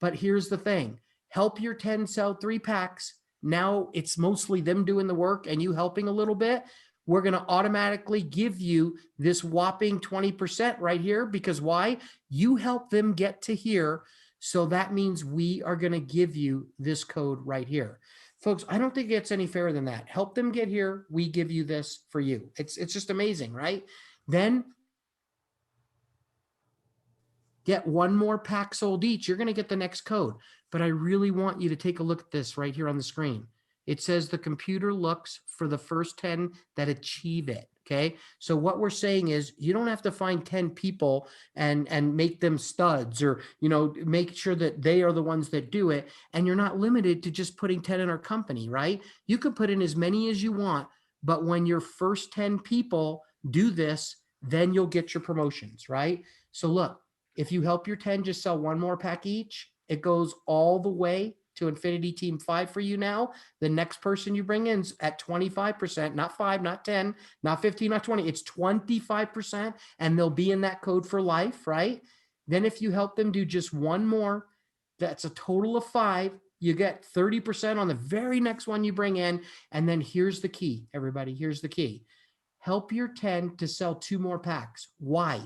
A: But here's the thing. Help your 10 sell 3 packs. Now it's mostly them doing the work and you helping a little bit. We're going to automatically give you this whopping 20% right here because why? You help them get to here. So that means we are going to give you this code right here. Folks, I don't think it gets any fairer than that. Help them get here. We give you this for you. It's just amazing, right? Then get 1 more pack sold each. You're going to get the next code. But I really want you to take a look at this right here on the screen. It says the computer looks for the first 10 that achieve it. Okay. So what we're saying is you don't have to find 10 people and make them studs or, make sure that they are the ones that do it. And you're not limited to just putting 10 in our company, right? You could put in as many as you want, but when your first 10 people do this, then you'll get your promotions, right? So look, if you help your 10 just sell 1 more pack each, it goes all the way to Infinity Team 5 for you now. The next person you bring in is at 25%, not 5, not 10, not 15, not 20. It's 25%, and they'll be in that code for life, right? Then if you help them do just 1 more, that's a total of 5. You get 30% on the very next one you bring in. And then here's the key, everybody. Here's the key. Help your 10 to sell 2 more packs. Why?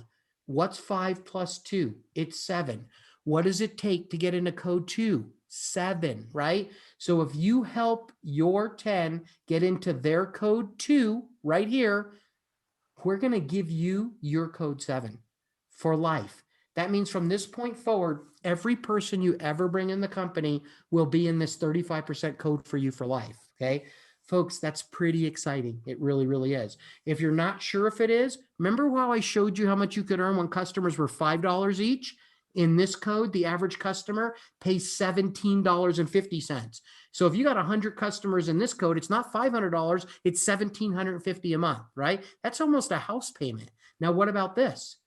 A: What's 5 plus 2? It's 7. What does it take to get into code 2? 7, right? So if you help your 10 get into their code 2 right here, we're going to give you your code 7 for life. That means from this point forward, every person you ever bring in the company will be in this 35% code for you for life. Okay. Folks, that's pretty exciting. It really, really is. If you're not sure if it is, remember how I showed you how much you could earn when customers were $5 each? In this code, the average customer pays $17.50. So if you got 100 customers in this code, it's not $500, it's $1,750 a month, right? That's almost a house payment. Now, what about this?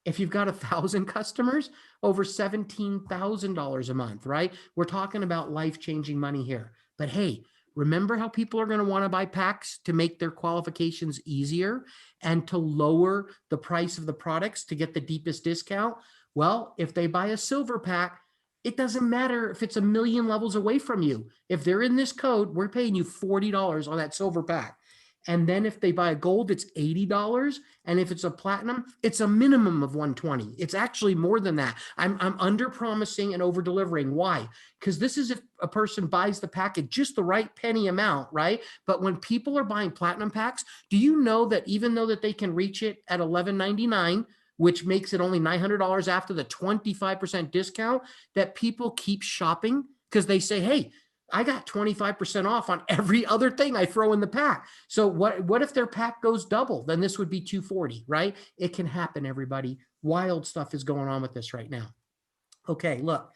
A: If you've got 1,000 customers, over $17,000 a month, right? We're talking about life-changing money here. But hey, remember how people are going to want to buy packs to make their qualifications easier and to lower the price of the products to get the deepest discount? Well, if they buy a silver pack, it doesn't matter if it's 1,000,000 levels away from you. If they're in this code, we're paying you $40 on that silver pack. And then if they buy a gold, it's $80. And if it's a platinum, it's a minimum of $120. It's actually more than that. I'm under promising and over delivering. Why? Because this is if a person buys the pack at just the right penny amount, right? But when people are buying platinum packs, do you know that even though that they can reach it at $11.99, which makes it only $900 after the 25% discount, that people keep shopping because they say, hey, I got 25% off on every other thing I throw in the pack. So what if their pack goes double? Then this would be $240, right? It can happen, everybody. Wild stuff is going on with this right now. Okay, look,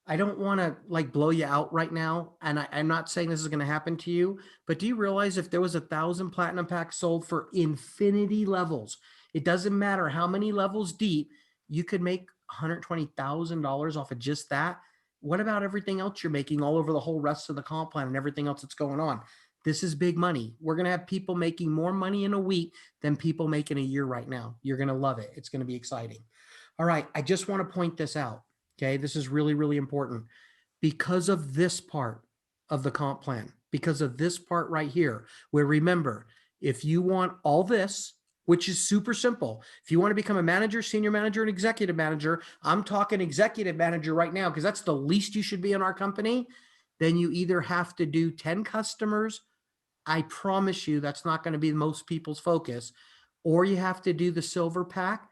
A: I don't want to blow you out right now. And I'm not saying this is going to happen to you, but do you realize if there was 1,000 platinum packs sold for infinity levels, it doesn't matter how many levels deep, you could make $120,000 off of just that. What about everything else you're making all over the whole rest of the comp plan and everything else that's going on? This is big money. We're going to have people making more money in a week than people make in a year right now. You're going to love it. It's going to be exciting. All right. I just want to point this out. Okay. This is really, really important because of this part of the comp plan, because of this part right here, where remember, if you want all this, which is super simple. If you want to become a manager, senior manager, and executive manager, I'm talking executive manager right now because that's the least you should be in our company. Then you either have to do 10 customers. I promise you that's not going to be most people's focus. Or you have to do the silver pack,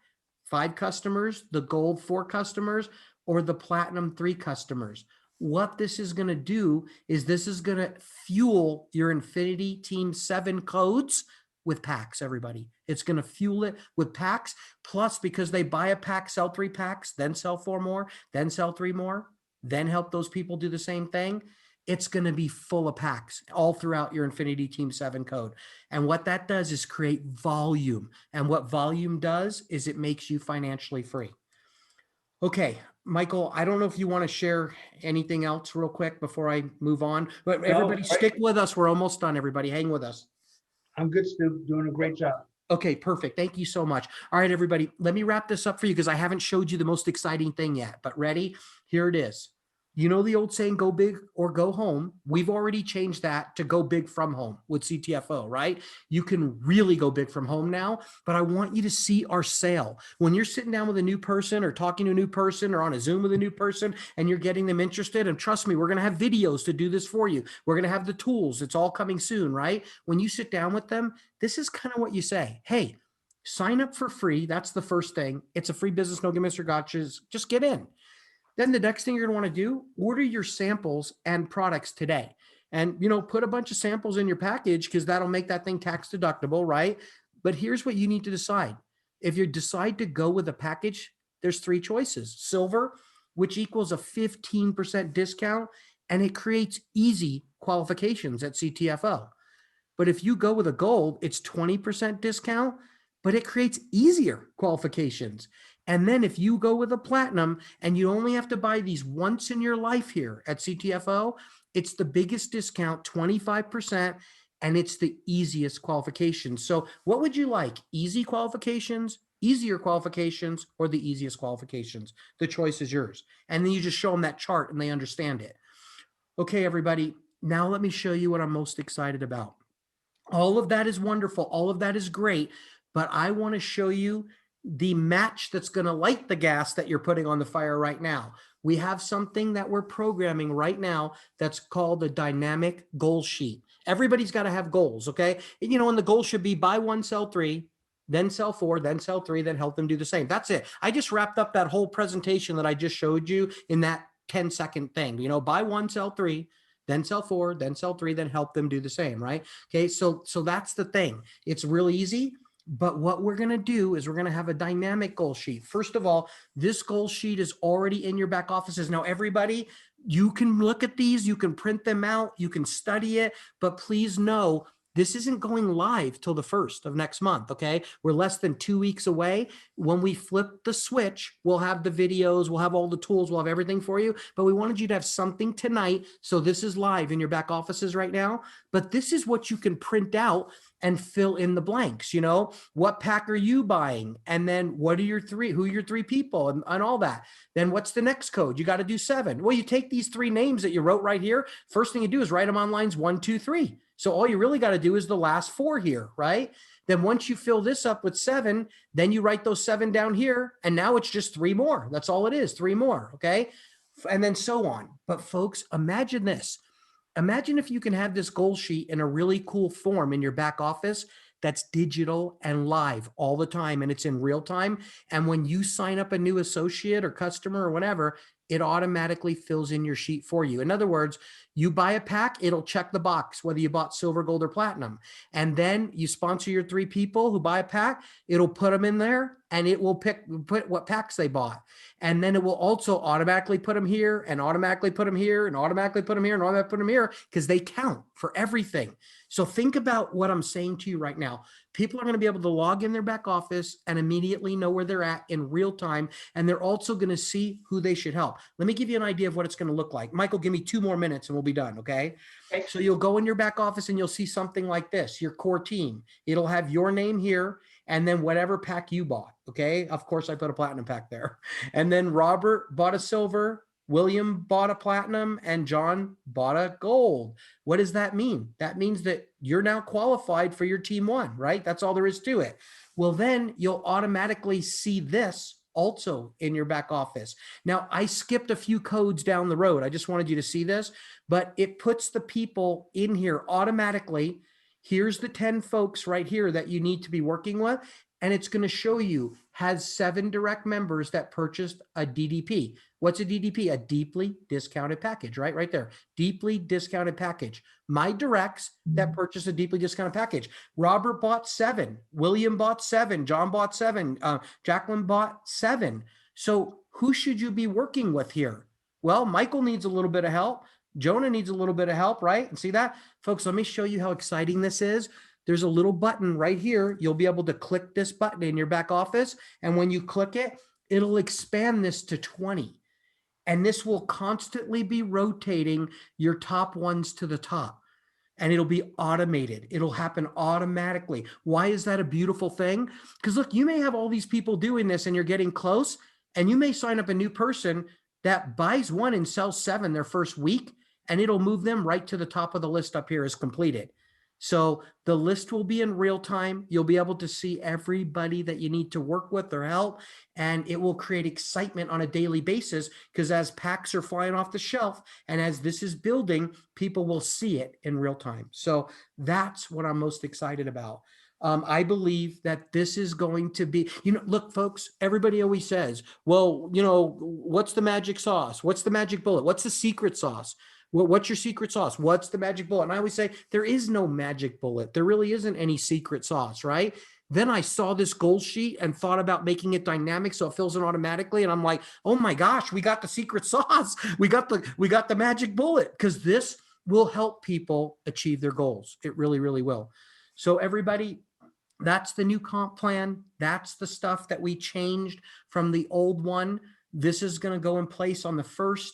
A: 5 customers, the gold 4 customers, or the platinum 3 customers. What this is going to do is this is going to fuel your Infinity Team 7 codes with packs, everybody. It's going to fuel it with packs. Plus, because they buy a pack, sell 3 packs, then sell 4 more, then sell 3 more, then help those people do the same thing, it's going to be full of packs all throughout your Infinity Team 7 code. And what that does is create volume. And what volume does is it makes you financially free. Okay, Michael, I don't know if you want to share anything else real quick before I move on, but everybody stick with us. We're almost done, everybody. Hang with us.
B: I'm good, Stu. Doing a great job.
A: Okay, perfect. Thank you so much. All right, everybody, let me wrap this up for you because I haven't showed you the most exciting thing yet, but ready? Here it is. You know the old saying, go big or go home. We've already changed that to go big from home with CTFO, right? You can really go big from home now, but I want you to see our sale. When you're sitting down with a new person or talking to a new person or on a Zoom with a new person and you're getting them interested, and trust me, we're going to have videos to do this for you. We're going to have the tools. It's all coming soon, right? When you sit down with them, this is kind of what you say. Hey, sign up for free. That's the first thing. It's a free business, no gimmicks or gotchas. Just get in. Then the next thing you're going to want to do, order your samples and products today. And, put a bunch of samples in your package because that'll make that thing tax deductible, right? But here's what you need to decide. If you decide to go with a package, there's 3 choices. Silver, which equals a 15% discount, and it creates easy qualifications at CTFO. But if you go with a gold, it's 20% discount, but it creates easier qualifications. And then if you go with a platinum and you only have to buy these once in your life here at CTFO, it's the biggest discount, 25%, and it's the easiest qualifications. So what would you like? Easy qualifications, easier qualifications, or the easiest qualifications? The choice is yours. And then you just show them that chart and they understand it. Okay, everybody, now let me show you what I'm most excited about. All of that is wonderful. All of that is great, but I want to show you the match that's going to light the gas that you're putting on the fire right now. We have something that we're programming right now that's called a dynamic goal sheet. Everybody's got to have goals, okay? And the goal should be buy 1, sell 3, then sell 4, then sell 3, then help them do the same. That's it. I just wrapped up that whole presentation that I just showed you in that 10-second thing. Buy 1, sell 3, then sell 4, then sell 3, then help them do the same, right? Okay, so that's the thing. It's real easy. But what we're going to do is we're going to have a dynamic goal sheet. First of all, this goal sheet is already in your back offices. Now, everybody, you can look at these, you can print them out, you can study it, but please know this isn't going live till the 1st of next month, okay? We're less than 2 weeks away. When we flip the switch, we'll have the videos, we'll have all the tools, we'll have everything for you, but we wanted you to have something tonight. So this is live in your back offices right now, but this is what you can print out and fill in the blanks. What pack are you buying? And then who are your 3 people and all that. Then what's the next code? You got to do 7. Well, you take these 3 names that you wrote right here. First thing you do is write them on lines 1, 2, 3. So all you really got to do is the last 4 here, right? Then once you fill this up with 7, then you write those 7 down here. And now it's just 3 more. That's all it is, 3 more, okay? And then so on. But folks, imagine this. Imagine if you can have this goal sheet in a really cool form in your back office that's digital and live all the time, and it's in real time. And when you sign up a new associate or customer or whatever, it automatically fills in your sheet for you. In other words, you buy a pack, it'll check the box, whether you bought silver, gold, or platinum. And then you sponsor your 3 people who buy a pack, it'll put them in there and it will put what packs they bought. And then it will also automatically put them here and automatically put them here and automatically put them here and automatically put them here because they count for everything. So think about what I'm saying to you right now. People are going to be able to log in their back office and immediately know where they're at in real time. And they're also going to see who they should help. Let me give you an idea of what it's going to look like. Michael, give me 2 more minutes and we'll be done. Okay. So you'll go in your back office and you'll see something like this, your core team. It'll have your name here and then whatever pack you bought. Okay. Of course I put a platinum pack there. And then Robert bought a silver, William bought a platinum, and John bought a gold. What does that mean? That means that you're now qualified for your team 1, right? That's all there is to it. Well, then you'll automatically see this also in your back office. Now, I skipped a few codes down the road. I just wanted you to see this, but it puts the people in here automatically. Here's the 10 folks right here that you need to be working with. And it's going to show you has 7 direct members that purchased a DDP. What's a DDP? A deeply discounted package, right? Right there. Deeply discounted package. My directs that purchased a deeply discounted package. Robert bought 7. William bought 7. John bought 7. Jacqueline bought 7. So who should you be working with here? Well, Michael needs a little bit of help. Jonah needs a little bit of help, right? And see that? Folks, let me show you how exciting this is. There's a little button right here. You'll be able to click this button in your back office. And when you click it, it'll expand this to 20. And this will constantly be rotating your top ones to the top. And it'll be automated. It'll happen automatically. Why is that a beautiful thing? Because look, you may have all these people doing this and you're getting close, and you may sign up a new person that buys one and sells 7 their first week, and it'll move them right to the top of the list up here as completed. So the list will be in real time. You'll be able to see everybody that you need to work with or help, and it will create excitement on a daily basis, because as packs are flying off the shelf and as this is building, people will see it in real time. So that's what I'm most excited about. I believe that this is going to be, look, folks, everybody always says, well, what's the magic sauce? What's the magic bullet? What's the secret sauce? What's your secret sauce? What's the magic bullet? And I always say, there is no magic bullet. There really isn't any secret sauce, right? Then I saw this goal sheet and thought about making it dynamic so it fills in automatically. And I'm like, oh my gosh, we got the secret sauce. We got the magic bullet, because this will help people achieve their goals. It really, really will. So everybody, that's the new comp plan. That's the stuff that we changed from the old one. This is going to go in place on the 1st.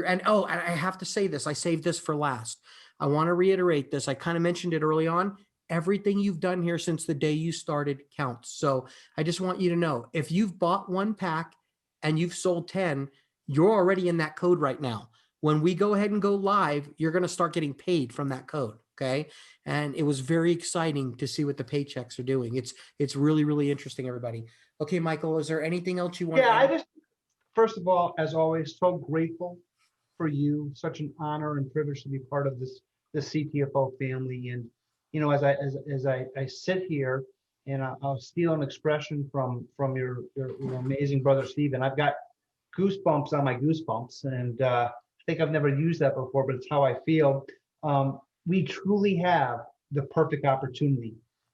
A: And I have to say this, I saved this for last. I want to reiterate this. I kind of mentioned it early on. Everything you've done here since the day you started counts. So I just want you to know, if you've bought 1 pack and you've sold 10, you're already in that code right now. When we go ahead and go live, you're going to start getting paid from that code. Okay. And it was very exciting to see what the paychecks are doing. It's really, really interesting, everybody. Okay, Michael, is there anything else you want to add?
B: First of all, as always, so grateful for you. Such an honor and privilege to be part of this CTFO family. And as I sit here, and I'll steal an expression from your amazing brother Stephen. I've got goosebumps on my goosebumps, and I think I've never used that before, but it's how I feel. We truly have the perfect opportunity.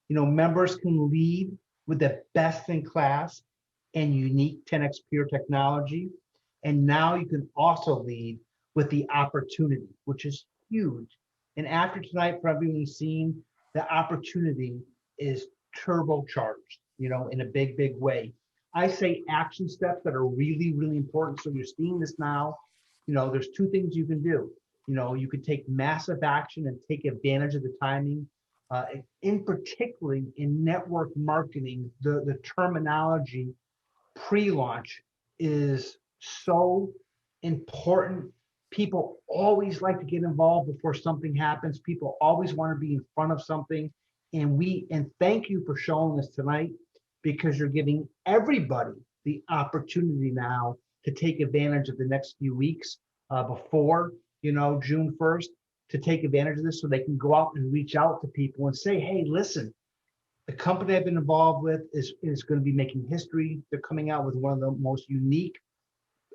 B: Members can lead with the best in class and unique 10x Pure technology, and now you can also lead with the opportunity, which is huge. And after tonight, for everyone seen, the opportunity is turbocharged, in a big, big way. I say action steps that are really, really important. So you're seeing this now. There's 2 things you can do. You could take massive action and take advantage of the timing. In particularly in network marketing, the terminology pre-launch is so important. People always like to get involved before something happens. People always want to be in front of something. And thank you for showing us tonight, because you're giving everybody the opportunity now to take advantage of the next few weeks before, June 1st, to take advantage of this, so they can go out and reach out to people and say, hey, listen, the company I've been involved with is going to be making history. They're coming out with one of the most unique,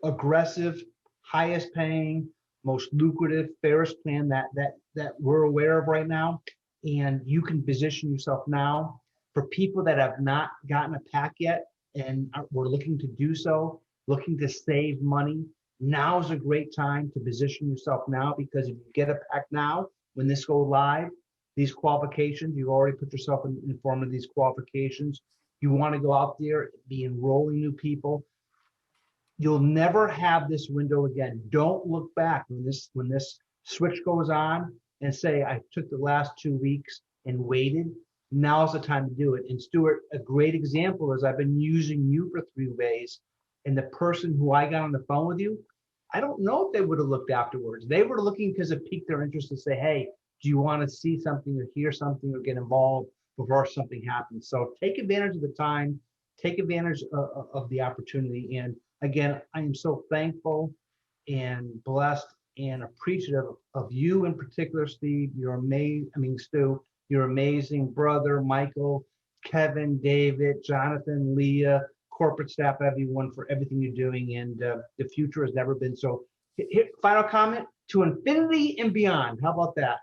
B: aggressive, highest paying, most lucrative, fairest plan that we're aware of right now. And you can position yourself now. For people that have not gotten a pack yet and we're looking to do so, looking to save money, now is a great time to position yourself now, because if you get a pack now, when this goes live, these qualifications, you've already put yourself in form of these qualifications. You want to go out there, be enrolling new people. You'll never have this window again. Don't look back when this switch goes on and say, I took the last 2 weeks and waited. Now's the time to do it. And Stuart, a great example is I've been using you for 3 days, and the person who I got on the phone with you, I don't know if they would have looked afterwards. They were looking because it piqued their interest to say, hey, do you want to see something or hear something or get involved before something happens? So take advantage of the time, take advantage of the opportunity. And again, I am so thankful and blessed and appreciative of you in particular, Steve. Stu, your amazing brother, Michael, Kevin, David, Jonathan, Leah, corporate staff, everyone, for everything you're doing. And the future has never been so. Final comment: to infinity and beyond. How about that?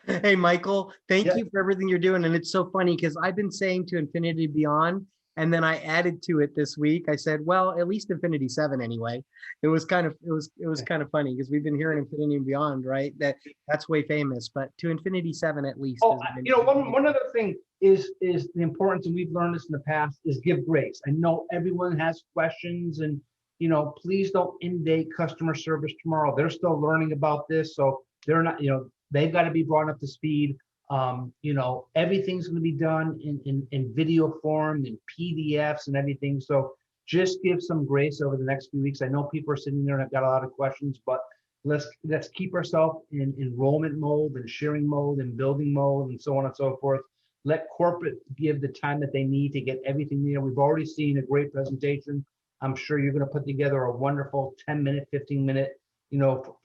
A: Hey, Michael, thank you for everything you're doing. And it's so funny because I've been saying to infinity beyond, And then I added to it this week. I said, well, at least Infinity 7 anyway. It was kind of funny because we've been hearing Infinity and Beyond, right? That's way famous, but to Infinity 7 at least.
B: Oh, one other thing is the importance, and we've learned this in the past, is give grace. I know everyone has questions, and please don't inundate customer service tomorrow. They're still learning about this, so they're not, they've got to be brought up to speed. Everything's going to be done in video form and PDFs and everything. So just give some grace over the next few weeks. I know people are sitting there and have got a lot of questions, but let's keep ourselves in enrollment mode and sharing mode and building mode and so on and so forth. Let corporate give the time that they need to get everything there. We've already seen a great presentation. I'm sure you're going to put together a wonderful 10-minute, 15-minute,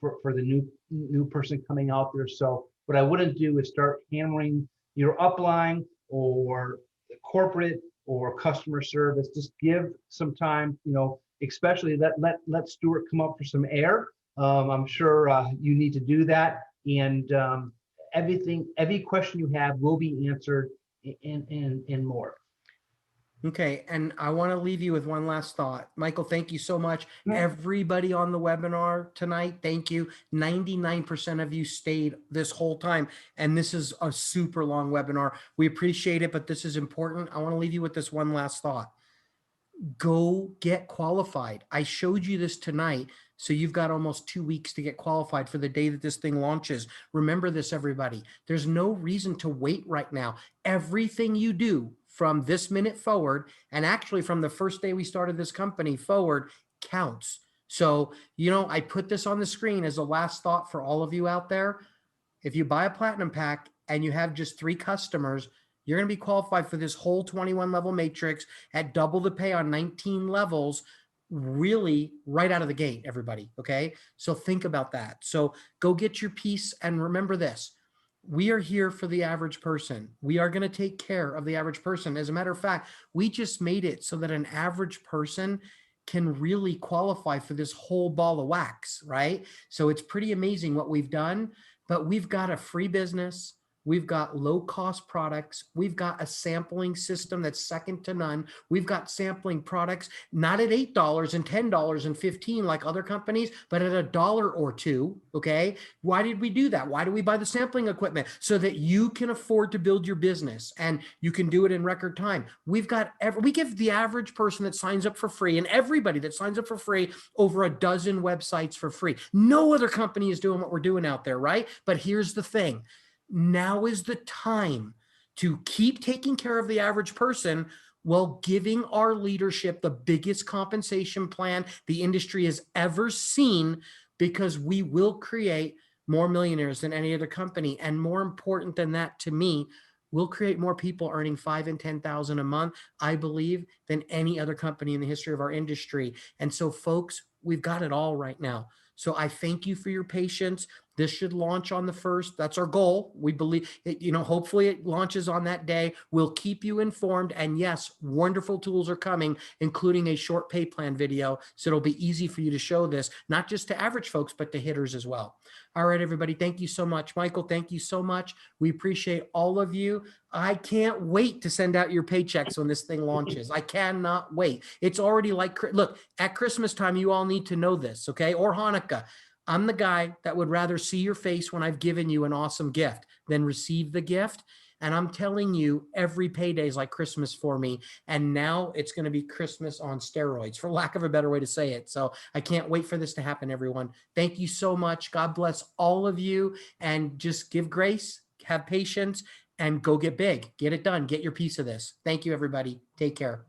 B: for the new person coming out there. So what I wouldn't do is start hammering your upline or the corporate or customer service. Just give some time, especially let Stuart come up for some air. I'm sure you need to do that, and every question you have will be answered and more.
A: Okay, and I want to leave you with one last thought. Michael, thank you so much.
B: Yeah.
A: Everybody on the webinar tonight, thank you. 99% of you stayed this whole time, and this is a super long webinar. We appreciate it, but this is important. I want to leave you with this one last thought. Go get qualified. I showed you this tonight. So you've got almost 2 weeks to get qualified for the day that this thing launches. Remember this, everybody. There's no reason to wait right now. Everything you do from this minute forward, and actually from the first day we started this company forward, counts. So, I put this on the screen as a last thought for all of you out there. If you buy a platinum pack and you have just 3 customers, you're going to be qualified for this whole 21 level matrix at double the pay on 19 levels, really right out of the gate, everybody. Okay. So think about that. So go get your piece, and remember this. We are here for the average person. We are going to take care of the average person. As a matter of fact, we just made it so that an average person can really qualify for this whole ball of wax, right? So it's pretty amazing what we've done, but we've got a free business. We've got low cost products. We've got a sampling system that's second to none. We've got sampling products, not at $8 and $10 and $15 like other companies, but at $1 or $2. Okay. Why did we do that? Why do we buy the sampling equipment? So that you can afford to build your business and you can do it in record time. We give the average person that signs up for free, and everybody that signs up for free, over a dozen websites for free. No other company is doing what we're doing out there, right? But here's the thing. Now is the time to keep taking care of the average person while giving our leadership the biggest compensation plan the industry has ever seen, because we will create more millionaires than any other company. And more important than that, to me, we'll create more people earning $5,000 and $10,000 a month, I believe, than any other company in the history of our industry. And so, folks, we've got it all right now. So I thank you for your patience. This should launch on the 1st. That's our goal. We believe it, hopefully it launches on that day. We'll keep you informed. And yes, wonderful tools are coming, including a short pay plan video. So it'll be easy for you to show this, not just to average folks, but to hitters as well. All right, everybody. Thank you so much. Michael, thank you so much. We appreciate all of you. I can't wait to send out your paychecks when this thing launches. I cannot wait. It's already look, at Christmas time, you all need to know this, okay? Or Hanukkah. I'm the guy that would rather see your face when I've given you an awesome gift than receive the gift. And I'm telling you, every payday is like Christmas for me. And now it's going to be Christmas on steroids, for lack of a better way to say it. So I can't wait for this to happen, everyone. Thank you so much. God bless all of you. And just give grace, have patience, and go get big. Get it done. Get your piece of this. Thank you, everybody. Take care.